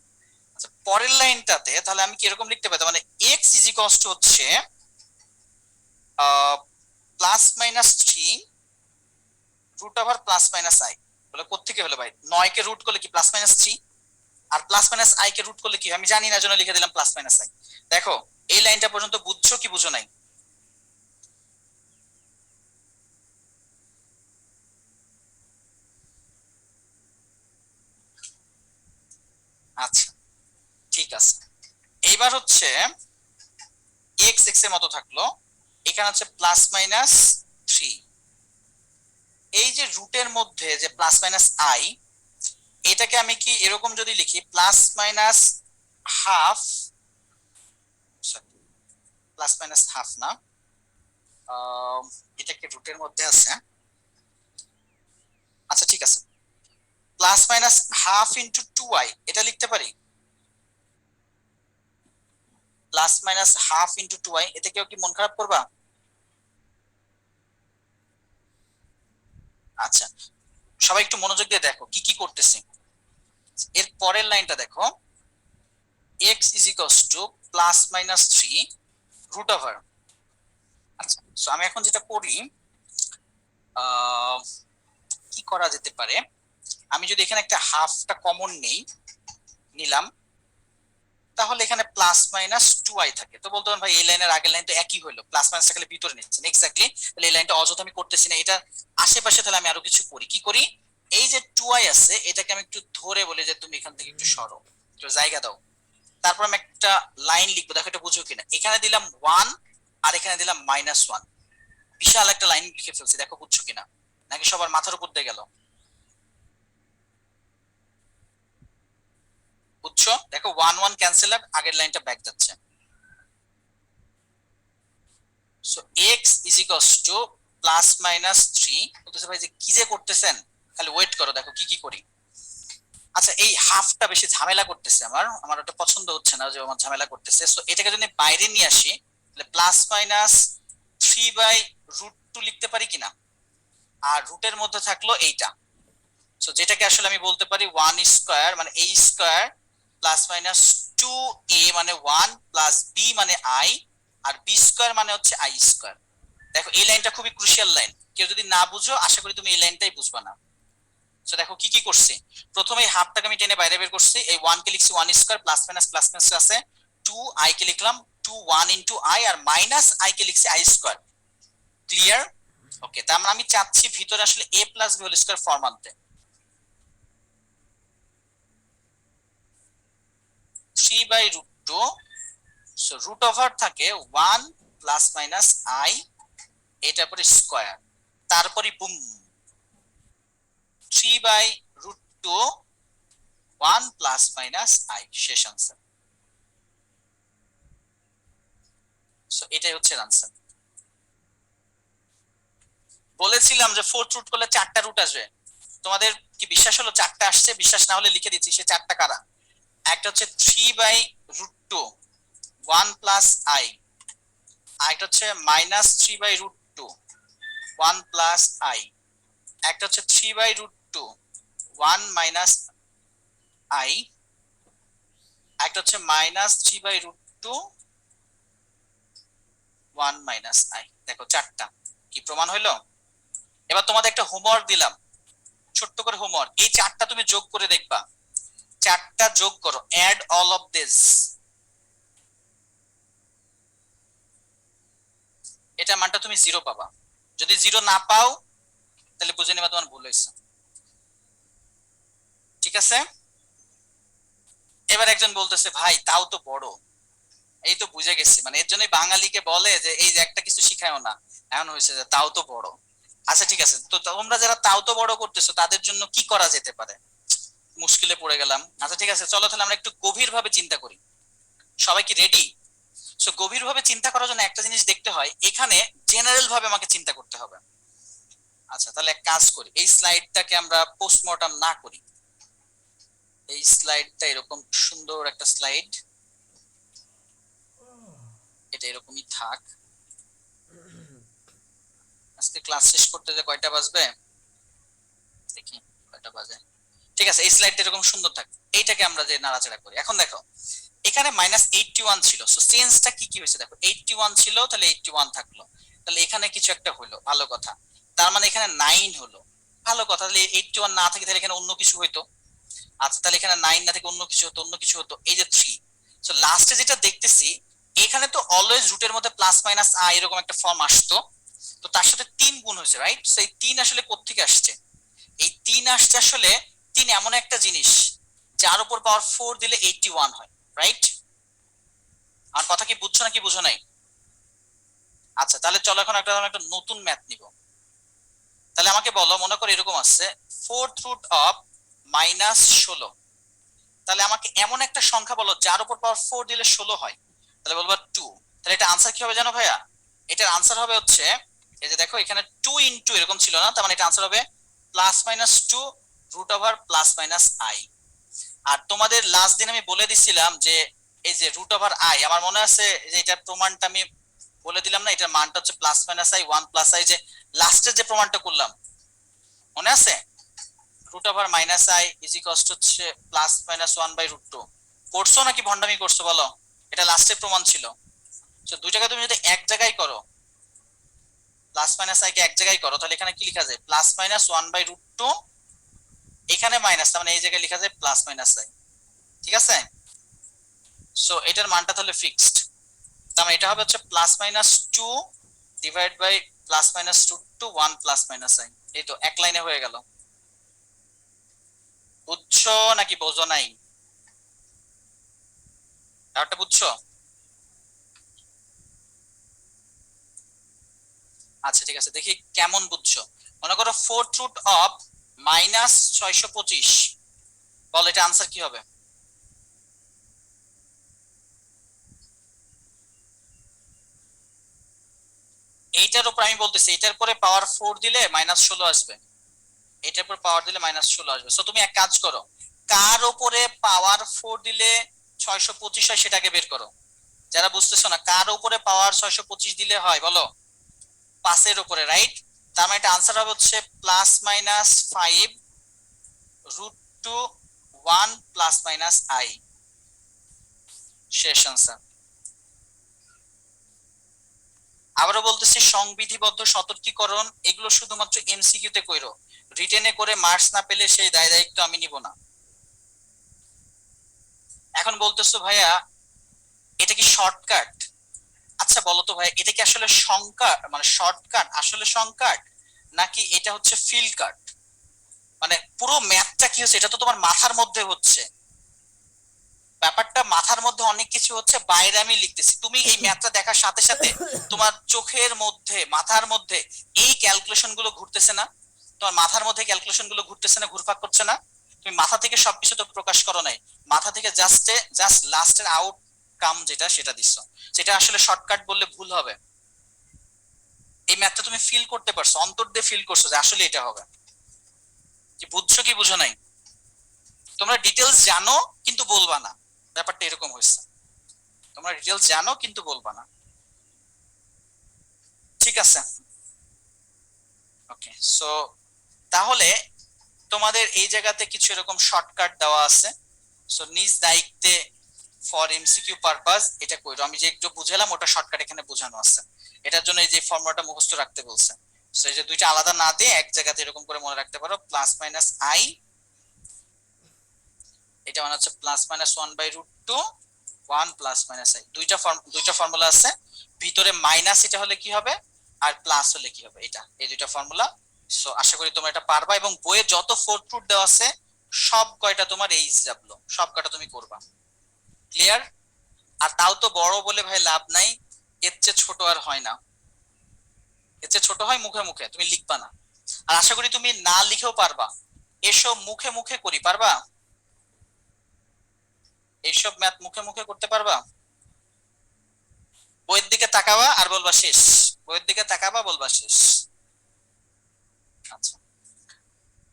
আচ্ছা, পরের লাইনটাতে তাহলে আমি কি এরকম লিখতে পারি, মানে x ইজ ইকুয়ালস টু হচ্ছে +-3 রুট ওভার +-i। বলে কোত্থেকে হলো ভাই? 9 কে রুট করলে কি +-3, আর +-i কে রুট করলে কি, আমি জানি না জন্য লিখে দিলাম +-i। দেখো, এই লাইনটা পর্যন্ত বুঝছো কি বুঝো নাই? আচ্ছা, ঠিক আছে। এইবার হচ্ছে x x এর মতো থাকলো, এখানে হচ্ছে +-3। এই যে রুটের মধ্যে যে +-i, এটাকে আমি কি এরকম যদি লিখি +-হাফ, +-হাফ না, এটাকে রুটের মধ্যে আছে। আচ্ছা, ঠিক আছে, +-হাফ ইন্টু 2i, এটা লিখতে পারি +-হাফ ইন্টু 2i। এতে কেউ কি মন খারাপ করবা? আচ্ছা, সবাই একটু মনোযোগ দিয়ে দেখো কি কি করতেছি। এর পরের লাইনটা দেখো, x is equals to +-3 root over. আচ্ছা, সো আমি এখন যেটা করি, আহ, কি করা যেতে পারে, আমি যদি এখানে একটা হাফটা কমন নেই, নিলাম, তাহলে এখানে +-2i থাকে। তো বলতে পারেন ভাই এই লাইনের আগের লাইন তো একই হলো, প্লাস মাইনাস থাকলে ভিতরে নিচ্ছেন, এক্স্যাক্টলি। তাহলে এই লাইনটা অযথা আমি করতেছি না, এটা আশেপাশে, তাহলে আমি আরো কিছু করি। কি করি? এই যে 2i আছে, এটাকে আমি একটু ধরে বলি যে তুমি এখান থেকে একটু সরো, একটু জায়গা দাও। তারপর আমি একটা লাইন লিখবো, দেখো এটা বুঝো কিনা। এখানে দিলাম 1 আর এখানে দিলাম -1, বিশাল একটা লাইন লিখে ফেলছি, দেখো বুঝছো কিনা, নাকি সবার মাথার উপর দিয়ে গেল? বুঝছো? দেখো 1 1 ক্যান্সেল, আগের লাইনটা ব্যাক যাচ্ছে। So x is equals to +-3। বলতেছে ভাই যে কি যে করতেছেন, খালি ওয়েট করো, দেখো কি কি করি। আচ্ছা, এই হাফটা বেশি ঝামেলা করতেছে, আমার আমার ওটা পছন্দ হচ্ছে না যে আমার ঝামেলা করতেছে। সো এটাকে যদি বাইরে নিয়ে আসি, তাহলে +-3/√2 লিখতে পারি কিনা, আর রুটের মধ্যে থাকলো এইটা। সো যেটাকে আসলে আমি বলতে পারি 1 স্কয়ার মানে a স্কয়ার +-2a মানে 1 প্লাস b মানে i, আর b স্কয়ার মানে হচ্ছে i স্কয়ার। দেখো এই লাইনটা খুবই ক্রুশিয়াল লাইন, কেউ যদি না বুঝো আশা করি তুমি এই লাইনটাই বুঝবা না। সো দেখো কি কি করছি, প্রথমে এই হাফটাকে আমি টেনে বাইরে বের করছি, এই 1 কে লিখছি 1 স্কয়ার প্লাস মাইনাস আছে 2 আই কে লিখলাম 2 1 ইনটু আই আর মাইনাস আই কে লিখছি আই স্কয়ার। ক্লিয়ার? ওকে, তার মানে আমি চাচ্ছি ভিতরে আসলে a plus b whole square form আনতে। 3/√2, সো রুট ওভার থাকে 1 প্লাস মাইনাস আই, এটার পরে স্কয়ার, তারপরে বুম 3/√2 1 প্লাস মাইনাস আই, শেষ আনসার। সো এটাই হচ্ছে আনসার। বলেছিলাম যে ফোর্থ রুট করলে 4টা রুট আসবে, তোমাদের কি বিশ্বাস হলো 4টা আসছে? বিশ্বাস না হলে লিখে দিচ্ছি সে 4টা কারা। একটা হচ্ছে 3/√2 1 প্লাস আই, আরেকটা হচ্ছে মাইনাস 3/√2 1 প্লাস আই, একটা হচ্ছে 3/√2 1 মাইনাস আই, একটা হচ্ছে মাইনাস 3/√2 1 মাইনাস আই। দেখো 4টা, কি প্রমাণ হইলো? এবার তোমাদের একটা হোমওয়ার্ক দিলাম, ছোট্ট করে হোমওয়ার্ক, এই 4টা তুমি যোগ করে দেখবা, 4টা যোগ করো, অ্যাড অল অফ দিস। এটা মানটা তুমি 0 পাবা, যদি 0 না পাও তাহলে বুঝে নিবা তোমার ভুল হয়েছে। ঠিক আছে? এবার একজন বলতেছে ভাই তাও তো বড়, এই তো বুঝে গেছি, মানে এর জন্যই বাঙালিকে বলে যে এই যে একটা কিছু শিখায়ও না, এমন হয়েছে যে তাও তো বড়। আচ্ছা ঠিক আছে, তো তোমরা যারা তাও তো বড় করতেছো তাদের জন্য কি করা যেতে পারে? মুশকিলে পড়ে গেলাম। আচ্ছা ঠিক আছে, চলো তাহলে আমরা একটু গভীর ভাবে চিন্তা করি। সবাই কি রেডি? সো গভীর ভাবে চিন্তা করার জন্য একটা জিনিস দেখতে হয়, এখানে জেনারেল ভাবে আমাকে চিন্তা করতে হবে। আচ্ছা তাহলে এক কাজ করি, এই স্লাইডটাকে আমরা পোস্টমর্টম না করি, এই স্লাইডটা এরকম সুন্দর একটা স্লাইড, এটা এরকমই থাক। আজকে ক্লাস শেষ করতে যে কয়টা বাজবে দেখি, কয়টা বাজে। ঠিক আছে, এই স্লাইডটা এরকম সুন্দর থাক, এইটাকে আমরা যে নাড়াচাড়া করি। এখন দেখো এখানে -81 ছিল, সো চেঞ্জটা কি কি হয়েছে দেখো, 81 ছিল তাহলে 81 থাকলো, তাহলে এখানে কিছু একটা হলো, ভালো কথা। তার মানে এখানে 9 হলো, ভালো কথা। তাহলে 81 না থাকে তাহলে এখানে অন্য কিছু হইতো। আচ্ছা তাহলে এখানে 9 না থেকে অন্য কিছু হতো, অন্য কিছু হতো, এই যে 3। সো লাস্টে যেটা দেখতেছি, এখানে তো অলওয়েজ রুটের মধ্যে প্লাস মাইনাস আই এরকম একটা ফর্ম আসতো, তো তার সাথে 3 গুণ হয়েছে, রাইট? সো এই 3 আসলে কোত্থেকে আসছে? এই 3 আসছে আসলে, 3 এমন একটা জিনিস যার উপর পাওয়ার 4 দিলে 81 হয়, রাইট? আমার কথা কি বুঝছো নাকি বুঝো নাই? আচ্ছা তাহলে চলো এখন একটা নতুন ম্যাথ নিব। তাহলে আমাকে বলো, মনে করো এরকম আছে ফোর্থ রুট অফ -16, তাহলে আমাকে এমন একটা সংখ্যা বলো যার উপর পাওয়ার 4 দিলে 16 হয়, তাহলে বলবা 2। তাহলে এটা আনসার কি হবে জানো ভাইয়া? এটার আনসার হবে হচ্ছে, এই যে দেখো এখানে 2 ইনটু এরকম ছিল না, তার মানে এটা আনসার হবে +-2 root over plus minus I. আর তোমাদের লাস্ট দিন আমি বলে দিছিলাম যে এই যে রুট ওভার আই, আমার মনে আছে যে এটা প্রমাণটা আমি বলে দিলাম না, এটার মানটা হচ্ছে plus minus i 1 plus i, যে লাস্টের যে প্রমাণটা করলাম মনে আছে? Root over minus i is equals to হচ্ছে +-1/√2। করছো নাকি ভন্ডামি করছো বলো? এটা লাস্টের প্রমাণ ছিল। তো দুইটাকে তুমি যদি এক জায়গায় করো, প্লাস মাইনাস আই কে এক জায়গায় করো, তাহলে এখানে কি লেখা যায়? +-1/√2, এখানে মাইনাস, তার মানে এই জায়গায় লেখা যায় প্লাস মাইনাস আই। ঠিক আছে? সো এটার মানটা তাহলে ফিক্সড, তার মানে এটা হবে হচ্ছে +-2 divide by +-√2 1 plus minus i. এই তো এক লাইনে হয়ে গেল। বুঝছো নাকি বোঝো নাই? ব্যাপারটা বুঝছো? আচ্ছা ঠিক আছে, দেখি কেমন বুঝছো। মনে করো ফোর্থ রুট অফ -625, বল এটা আনসার কি হবে? এইটার উপর আমি বলতেছি, এটার পরে পাওয়ার 4 দিলে -16 আসবে, এটার পর পাওয়ার দিলে -16 আসবে। সো তুমি এক কাজ করো, কার উপরে পাওয়ার 4 দিলে 625 হয় সেটাকে বের করো। যারা বুঝতেছো না, কার উপরে পাওয়ার 625 দিলে হয় বলো? 5 এর উপরে, রাইট? তার মানে এটা আনসার হবে হচ্ছে +-5 √2 1 প্লাস মাইনাস আই, শেষ আনসার। আবারও বলতেছি, সংবিধিবদ্ধ সতর্কীকরণ এগুলো শুধুমাত্র এমসিকিউ তে কইরো, রিটেনে করে মার্কস না পেলে সেই দায় দায়িত্ব আমি নিব না। এখন বলতেছো ভাইয়া এটা কি শর্টকাট? আচ্ছা বলো তো ভাই, এটা কি আসলে সংখ্যা মানে শর্টকাট আসলে সংখ্যাট, নাকি এটা হচ্ছে ফিল কাট? মানে পুরো ম্যাথটা কি হচ্ছে, এটা তো তোমার মাথার মধ্যে হচ্ছে, ব্যাপারটা মাথার মধ্যে অনেক কিছু হচ্ছে, বাইরে আমি লিখতেছি। তুমি এই ম্যাথটা দেখার সাথে সাথে তোমার চোখের মধ্যে মাথার মধ্যে এই ক্যালকুলেশন গুলো ঘুরতেছে না? তোমার মাথার মধ্যে ক্যালকুলেশন গুলো ঘুরতেছে না, ঘুরপাক করছে না? তুমি মাথা থেকে সবকিছু তো প্রকাশ করো নাই, মাথা থেকে জাস্ট লাস্টের আউটকাম যেটা সেটা দিচ্ছ। সেটা আসলে শর্টকাট বললে ভুল হবে। এই ম্যাথটা তুমি ফিল করতে পারছো, অন্তর দিয়ে ফিল করছো যে আসলে এটা হবে। কি বুঝছো কি বুঝো নাই? তোমরা ডিটেলস জানো কিন্তু বলবা না, ব্যাপারটা এরকম হয়েছে। তোমরা ডিটেলস জানো কিন্তু বলবা না। ঠিক আছে, ওকে। সো তাহলে তোমাদের এই জায়গাতে কিছু এরকম শর্টকাট দেওয়া আছে। সো নিজ দায়িত্বে ফর এমসিকিউ পারপাস এটা কইরো। আমি যে একটু বুঝালাম ওটা শর্টকাট এখানে বোঝানো আছে। এটার জন্য এই যে ফর্মুলাটা মুখস্থ রাখতে বলছে। সো এই যে দুইটা আলাদা না দিয়ে এক জায়গাতে এরকম করে মনে রাখতে পারো, প্লাস মাইনাস আই, এটা মানে হচ্ছে plus minus 1/√2 1 plus minus I. দুইটা ফর্মুলা আছে, ভিতরে মাইনাস এটা হলে কি হবে আর প্লাস হলে কি হবে, এটা এই দুইটা ফর্মুলা। সো আশা করি তোমরা এটা পারবা, এবং বইয়ে যত ফোর্থ রুট দেওয়া আছে সব কয়টা তোমার এইচডব্লিউ সব কয়টা তুমি করবা। ক্লিয়ার? আর তাও তো বড় বলে ভাই লাভ নাই, এর চেয়ে ছোট আর হয় না। এর চেয়ে ছোট হয় মুখে মুখে, তুমি লিখবা না। আর আশা করি তুমি না লিখেও পারবা, এসব মুখে মুখে করি পারবা, এইসব ম্যাথ মুখে মুখে করতে পারবা। বইয়ের দিকে তাকাবা আর বলবা শেষ, বইয়ের দিকে তাকাবা বলবা শেষ। আচ্ছা,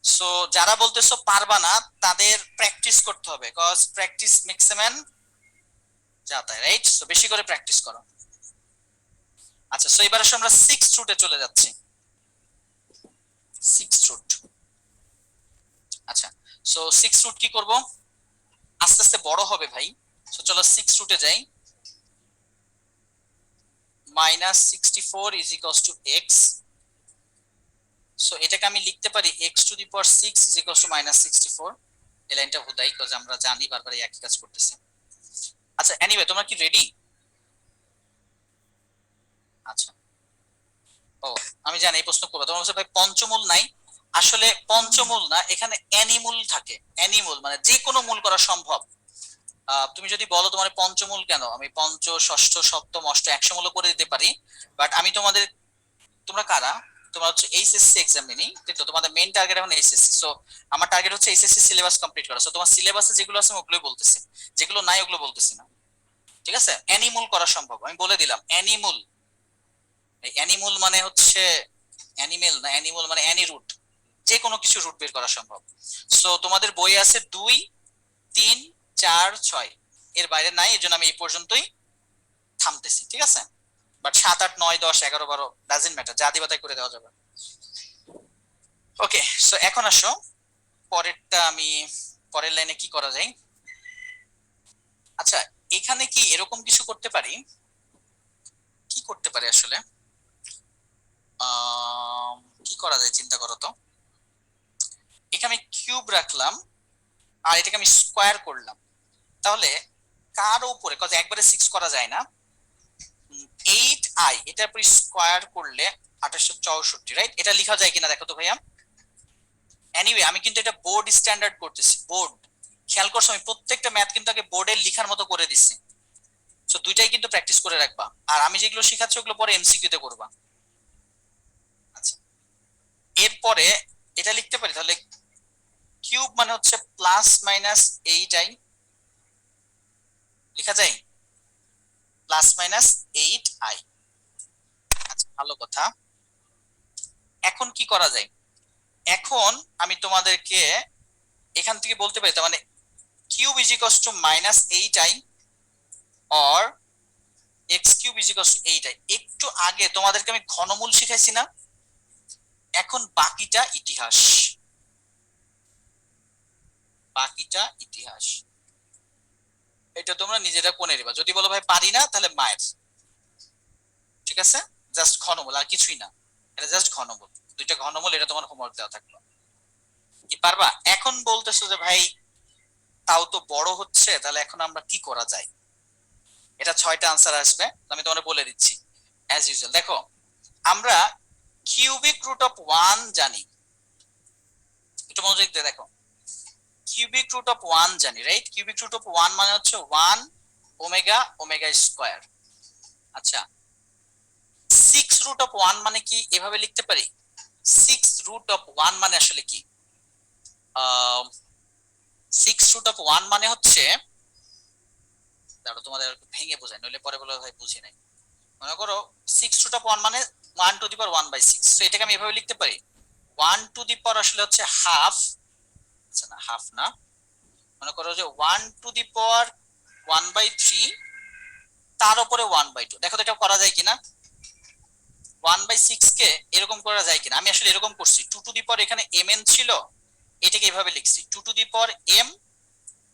সো যারা বলতেছো পারবা না তাদের প্র্যাকটিস করতে হবে, cause practice makes a man যাতা, রাইট? সো বেশি করে প্র্যাকটিস করো। আচ্ছা, সো এবার আসলে আমরা সিক্স রুটে চলে যাচ্ছি। সিক্স রুট, আচ্ছা। সো সিক্স রুট কি করব, আস্তে আস্তে বড় হবে ভাই। সো চলো সিক্স রুটে যাই। -64 is equals to x. So এটাকে আমি লিখতে পারি x⁶ ইজ ইকুয়ালস টু -64। এই লাইনটা হুদাই, কজ আমরা জানি বারবার একই কাজ করতেছি। আচ্ছা এনিওয়ে, তোমরা কি রেডি? আচ্ছা, ও আমি জানি এই প্রশ্ন করবো, তোমার বলছে ভাই পঞ্চমূল নাই। আসলে পঞ্চমূল না, এখানে অ্যানিমূল থাকে। অ্যানিমূল মানে যে কোনো মূল করা সম্ভব। তুমি যদি বলো তোমার পঞ্চমূল কেন, আমি পঞ্চ ষষ্ঠ সপ্তম অষ্ট 100 মূল করে দিতে পারি। বাট আমি তোমাদের, তোমরা কারা, তোমরা হচ্ছে এইচএসসি এক্সাম দিনি, কিন্তু তোমাদের মেইন টার্গেট এখন এইচএসসি। সো আমার টার্গেট হচ্ছে এইচএসসি সিলেবাস কমপ্লিট করা। সো তোমার সিলেবাসে যেগুলো আছে ওগুলোই বলতেছি, যেগুলো নাই ওগুলো বলতেছি না। ঠিক আছে, অ্যানিমূল করা সম্ভব, আমি বলে দিলাম অ্যানিমূল। অ্যানিমুল মানে হচ্ছে অ্যানিমেল না, অ্যানিমুল মানে অ্যানি রুট, যে কোনো কিছু রুট বের করা সম্ভব। সো তোমাদের বই আছে 2 3 4 6, এর বাইরে নাই, এর জন্য আমি এই পর্যন্তই থামতেছি। ঠিক আছে, বাট 7 8 9 10 11 12 ডাজন্ট ম্যাটার, যা দিবা তাই করে দেওয়া যাবে। ওকে, সো এখন আসো পরেরটা, আমি পরের লাইনে কি করা যায়। আচ্ছা, এখানে কি এরকম কিছু করতে পারি, কি করতে পারি আসলে, কি করা যায় চিন্তা করো তো। এখানে আমি কিউব রাখলাম আর এটাকে আমি স্কোয়ার করলাম, তাহলে কার উপরে, কজ একবারে 6 করা যায় না, 8i এটার উপর স্কোয়ার করলে 2864, রাইট? এটা লেখা যায় কিনা দেখো তো ভাইয়া। এনিওয়ে আমি কিন্তু এটা বোর্ড স্ট্যান্ডার্ড করতেছি, বোর্ড। খেয়াল করছো আমি প্রত্যেকটা ম্যাথ কিন্তু আগে বোর্ডে লেখার মতো করে দিচ্ছি। সো দুইটাই কিন্তু প্র্যাকটিস করে রাখবা, আর আমি যেগুলো শিখাচ্ছি ওগুলো পরে এমসিকিউ তে করবা। আচ্ছা, এরপরে এটা লিখতে পারি তাহলে, কিউব মানে হচ্ছে +-8i, লেখা যায় +-8i। আচ্ছা, ভালো কথা। এখন কি করা যায়, এখন আমি তোমাদেরকে এখান থেকে বলতে পারি, তার মানে cube is equals two -8i or x cube is equals two 8i। একটু আগে তোমাদেরকে আমি ঘনমূল শিখাইছি না, এখন বাকিটা ইতিহাস, বাকিটা ইতিহাস। এটা তোমরা নিজেরা কোনে নিবা, যদি বলো ভাই পারি না তাহলে মায়ের। ঠিক আছে, জাস্ট ঘনমূল আর কিছুই না, এটা জাস্ট ঘনমূল, দুইটা ঘনমূল, এটা তোমার হোমওয়ার্ক দেওয়া থাকলো। কি পারবা? এখন বলতেছো যে ভাই তাও তো বড় হচ্ছে, তাহলে এখন আমরা কি করা যায়? এটা 6টা আনসার আসবে, আমি তোমাকে বলে দিচ্ছি। অ্যাজ ইউজুয়াল দেখো, আমরা কিউবিক রুট অফ 1 জানি, একটু মনোযোগ দিয়ে দেখো। কিউবিক রুট অফ 1 জানি, রাইট? কিউবিক রুট অফ 1 মানে হচ্ছে 1 ওমেগা ওমেগা স্কয়ার। আচ্ছা, 6 রুট অফ 1 মানে কি এভাবে লিখতে পারি? 6 রুট অফ 1 মানে আসলে কি? 6 রুট অফ 1 মানে হচ্ছে, দাঁড়ো তোমাদের ভেঙে বোঝাই, নইলে পরে বলে ভাই বুঝি নাই। মনে করো 6 রুট অফ 1 মানে 1 টু দি পাওয়ার 1/6, তো এটাকে আমি এভাবে লিখতে পারি 1 টু দি পাওয়ার আসলে হচ্ছে হাফ। আচ্ছা না, হাফ না, মনে করো যে 1 টু দি পাওয়ার 1/3 তার উপরে 1/2। দেখো তো এটা করা যায় কিনা, 1/6 কে এরকম করা যায় কিনা। আমি আসলে এরকম করছি, 2 টু দি পাওয়ার এখানে mn ছিল, এটাকে এভাবে লিখছি 2 টু দি পাওয়ার m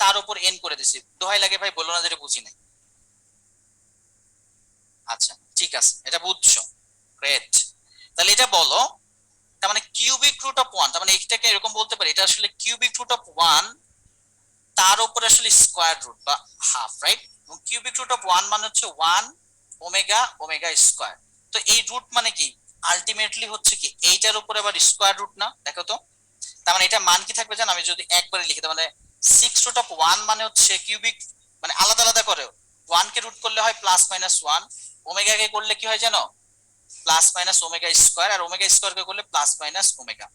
তার উপর n করে দিছি। দোহাই লাগে ভাই বলো না যেটা বুঝি নাই। আচ্ছা ঠিক আছে, এটা বুঝছো, গ্রেট। তাহলে এটা বলো, তার মানে কিউবিক রুট অফ 1, তার মানে এটাকে এরকম বলতে পারি, এটা আসলে কিউবিক রুট অফ 1 তার উপরে আসলে স্কয়ার রুট বা হাফ, রাইট? এবং কিউবিক রুট অফ 1 মানে হচ্ছে 1 ওমেগা ওমেগা স্কয়ার। তো এই রুট মানে কি আলটিমেটলি হচ্ছে কি এইটার উপরে আবার স্কয়ার রুট না? দেখো তো, তার মানে এটা মান কি থাকবে জানো? আমি যদি একবারে লিখি, তার মানে 6 রুট অফ 1 মানে হচ্ছে কিউবিক, মানে আলাদা আলাদা করে 1 কে রুট করলে হয় প্লাস মাইনাস 1, ওমেগা কে করলে কি হয় জানো? প্লাস মাইনাস ওমেগা স্কয়ার, আর ওমেগা স্কয়ার কে করলে plus minus omega.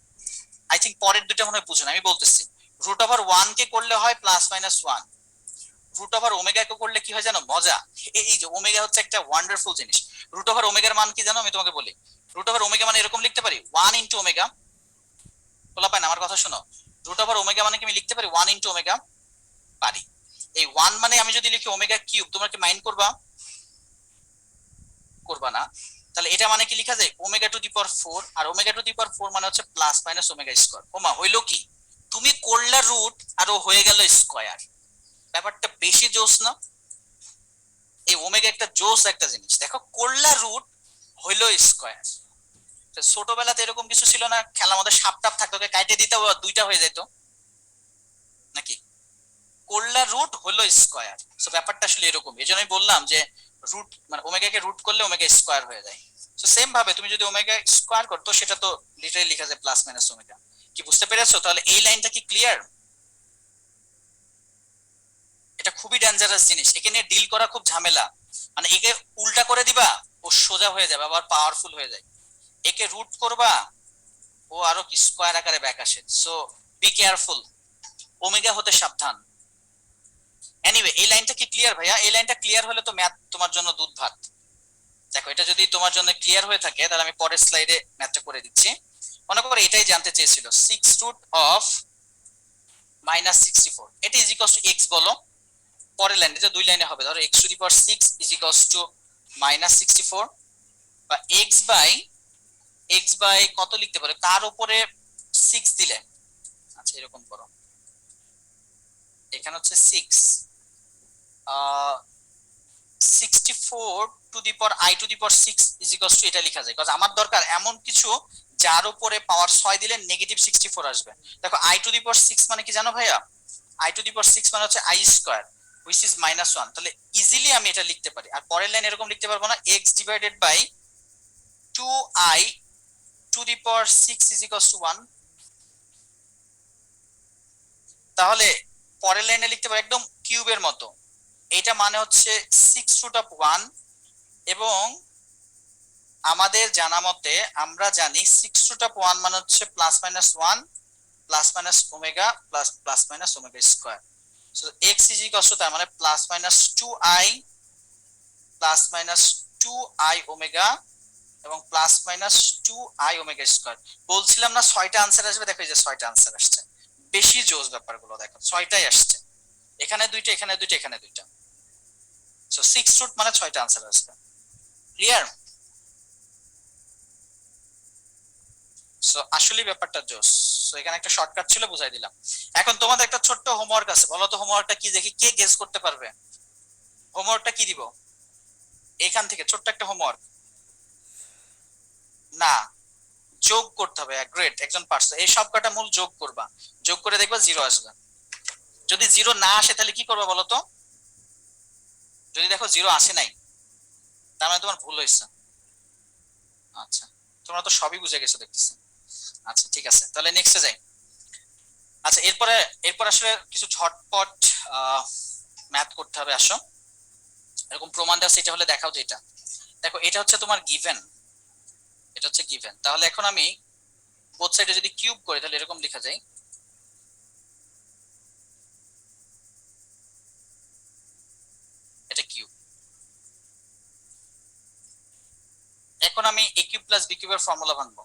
I think পরের দুটো মনে হয় বুঝুন, আমি বলতেছি। রুট ওভার 1 কে করলে হয় plus minus 1, root over omega কে করলে কি হয় জানো? মজা। এই যে ওমেগা হচ্ছে একটা ওয়ান্ডারফুল জিনিস। রুট ওভার ওমেগার মান কি জানো? আমি তোমাকে বলি, রুট ওভার ওমেগা মানে এরকম লিখতে পারি 1 ইনটু ওমেগা। বলা পায় না, আমার কথা শোনো। রুট ওভার ওমেগা মানে কি আমি লিখতে পারি 1 ইনটু ওমেগা? পারি। এই 1 মানে আমি যদি লিখি ওমেগা কিউব, তোমরা কি মাইন্ড করবা? করবা না। তাহলে এটা মানে কি লেখা যায় ওমেগা টু দি পাওয়ার 4, আর ওমেগা টু দি পাওয়ার 4 মানে হচ্ছে প্লাস মাইনাস ওমেগা স্কয়ার। ওমা হইলো কি, তুমি করলা রুট আর ও হয়ে গেল স্কয়ার। ব্যাপারটা বেশি জোস না? এই ওমেগা একটা জোস একটা জিনিস। দেখো করলা রুট হইলো স্কয়ার। ছোটবেলাতে এরকম কিছু ছিল না, খেলার মধ্যে সাপ টাপ থাকতো, ওকে কাটে দিতে দুইটা হয়ে যেত নাকি? করলা রুট হলো স্কয়ার। সো ব্যাপারটা আসলে এরকম। এই জন্যই বললাম যে রুট মানে ওমেগাকে রুট করলে ওমেগা স্কয়ার হয়ে যায়। সো সেম ভাবে তুমি যদি ওমেগা স্কয়ার করতো, সেটা তো লিটারালি লেখা যায় প্লাস মাইনাস ওমেগা। কি বুঝতে পেরেছো? তাহলে এই লাইনটা কি ক্লিয়ার? এটা খুবই ডেঞ্জারাস জিনিস, একে নিয়ে ডিল করা খুব ঝামেলা। মানে একে উল্টা করে দিবা, ও সোজা হয়ে যাবে, আবার পাওয়ারফুল হয়ে যায়। একে রুট করবা, ও আরো কি স্কয়ার আকারে ব্যাক আসে। সো বি কেয়ারফুল, ওমেগা হতে সাবধান। এনিওয়ে, এই লাইনটা কি ক্লিয়ার ভাইয়া? এই লাইনটা ক্লিয়ার হলে তো ম্যাথ তোমার জন্য দুধ ভাত। দেখো এটা যদি তোমার জন্য ক্লিয়ার হয়ে থাকে, তাহলে আমি পরের স্লাইডে ম্যাথটা করে দিচ্ছি। মনে করো এটাই জানতে চেয়েছিল, 6 রুট অফ মাইনাস 64, এটা ইজ ইকুয়ালস টু এক্স বলো। পরের লাইনে, এটা দুই লাইনে হবে, ধরো x two the power 6 is equals two minus 64, বা এক্স বাই কত লিখতে পারো, তার উপরে 6 দিলে। আচ্ছা এরকম করো, এখানে হচ্ছে 6 64 two the power i two the power 6 is equals two, এটা লেখা যায় কারণ আমার দরকার এমন কিছু যার উপরে পাওয়ার 6 দিলে নেগেটিভ 64 আসবে। দেখো i টু দি পাওয়ার 6 মানে কি জানো ভাইয়া? i টু দি পাওয়ার 6 মানে হচ্ছে i স্কয়ার হুইচ ইজ -1। তাহলে ইজিলি আমি এটা লিখতে পারি। আর পরের লাইন এরকম লিখতে পারবো না, x divided by 2i to the power 6 is equals to 1। তাহলে পরের লাইনে লিখতে পারি একদম কিউবের মতো, এটা মানে হচ্ছে 6 রুট অফ 1, এবং আমাদের জানা মতে আমরা জানি 6 রুট অফ 1 মানে হচ্ছে plus minus 1 plus minus omega plus plus minus omega square. So x is equals to, তার মানে plus minus 2i plus minus 2i omega এবং plus minus 2i omega square. বলছিলাম না 6টা आंसर আসবে? দেখো এই যে 6টা आंसर আসছে। বেশি জোস ব্যাপারগুলো দেখো, 6টাই আসছে, এখানে দুইটা এখানে দুইটা এখানে দুইটা। সো 6 রুট মানে 6টা आंसर আসবে। ক্লিয়ার? সো আসলে ব্যাপারটা জোস। সো এখানে একটা শর্টকাট ছিল, বুঝাই দিলাম। এখন তোমাদের একটা ছোট্ট হোমওয়ার্ক আছে, বলো তো হোমওয়ার্কটা কি, দেখি কে গেস করতে পারবে। হোমওয়ার্কটা কি দিব? এখান থেকে ছোট্ট একটা হোমওয়ার্ক। না, যোগ করতে হবে। গ্রেট, একজন পারছো। এই সব কটা মূল যোগ করবা, যোগ করে দেখবা 0 আসবে। যদি 0 না আসে তাহলে কি করবে বলো তো? যদি দেখো 0 আসে নাই, তার মানে তোমার ভুল হয়েছে। আচ্ছা, তোমরা তো সবই বুঝে গেছো দেখতেছি। আচ্ছা ঠিক আছে, তাহলে নেক্সটে যাই। আচ্ছা, এরপর আসলে কিছু ঝটপট ম্যাথ করতে হবে। আসো, এরকম প্রমাণ দেওয়া, সেটা হলে দেখাও। যেটা দেখো, এটা হচ্ছে তোমার গিভেন, এটা হচ্ছে গিভেন। তাহলে এখন আমি বোথ সাইডে যদি কিউব করি তাহলে এরকম লেখা যায়, এটা কিউব। এখন আমি এ কিউব প্লাস বি কিউবের ফর্মুলা ভাঙবো।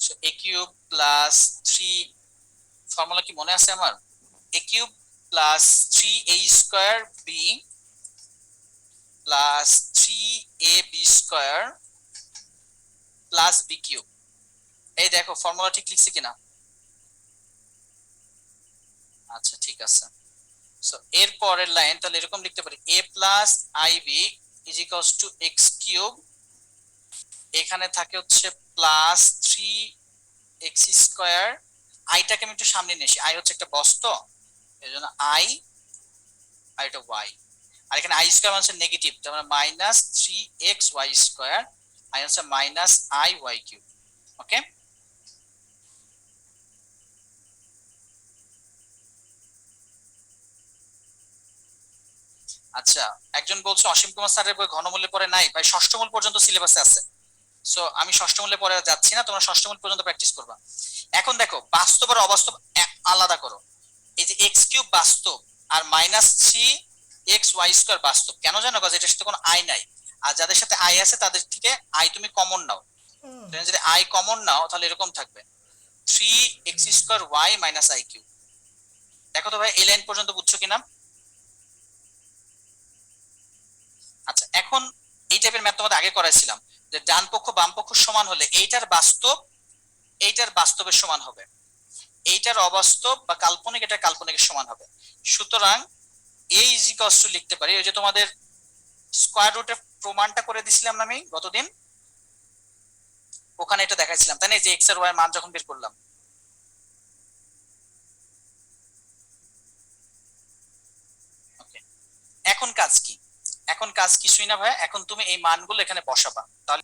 So a cube plus 3, formula কি মনে আছে আমার? A cube plus 3a square b plus 3ab square plus b cube. এই দেখো ফর্মুলা ঠিক লিখছি কিনা? আচ্ছা ঠিক আছে। সো এর পরের লাইন তাহলে এরকম লিখতে পারি, a plus i b is equals to x cube. এখানে থাকে হচ্ছে প্লাস 3x স্কয়ার। আইটাকে আমি একটু সামনে নিয়ে আসি, আই হচ্ছে একটা বস্ত, এই জন্য আই, আর এটা ওয়াই। আর এখানে আই স্কয়ার মানে নেগেটিভ, তার মানে মাইনাস 3xy স্কয়ার, আই হচ্ছে মাইনাস আই ওয়াই কিউব। ওকে, আচ্ছা। একজন বলছে অসীম কুমার স্যারের বই ঘনমূল্যে পড়ে নাই ভাই, ষষ্ঠ মূল পর্যন্ত সিলেবাসে আছে। সো আমি ষষ্ঠ মূল্যে পড়ে যাচ্ছি না, তোমরা ষষ্ঠ মূল পর্যন্ত প্র্যাকটিস করবা। এখন দেখো, বাস্তব আর অবাস্তব আলাদা করো। এই যে এক্স কিউব বাস্তব, আর মাইনাস 3xy স্কয়ার বাস্তব। কেন জানো? কাজ এটার সাথে কোনো আই নাই, আর যাদের সাথে আই আছে তাদের থেকে আই তুমি কমন নাও। তুমি যদি আই কমন নাও তাহলে এরকম থাকবে 3x square y minus I cube. দেখো তো ভাই, এই লাইন পর্যন্ত বুঝছো কিনা? আচ্ছা, এখন এই টাইপের ম্যাথ তোমাদের আগে করাইছিলাম, যে ডান পক্ষ বাম পক্ষ সমান হলে এইটার বাস্তব এইটার বাস্তবের সমান হবে, এইটার অবাস্তব বা কাল্পনিক এটা কাল্পনিকের সমান হবে। সুতরাং এই ইজ ইকুয়ালস টু লিখতে পারি, ওই যে তোমাদের স্কয়ার রুটের প্রমাণটা করে দিছিলাম না আমি গতদিন, ওখানে এটা দেখাইছিলাম তাই না, যে এক্স আর ওয়াই এর মান যখন বের করলাম। ওকে, এখন কাজ কি? এখন কাজ কিছুই না ভাই, এখন তুমি এই মানগুলো এখানে বসাবা, তাহলে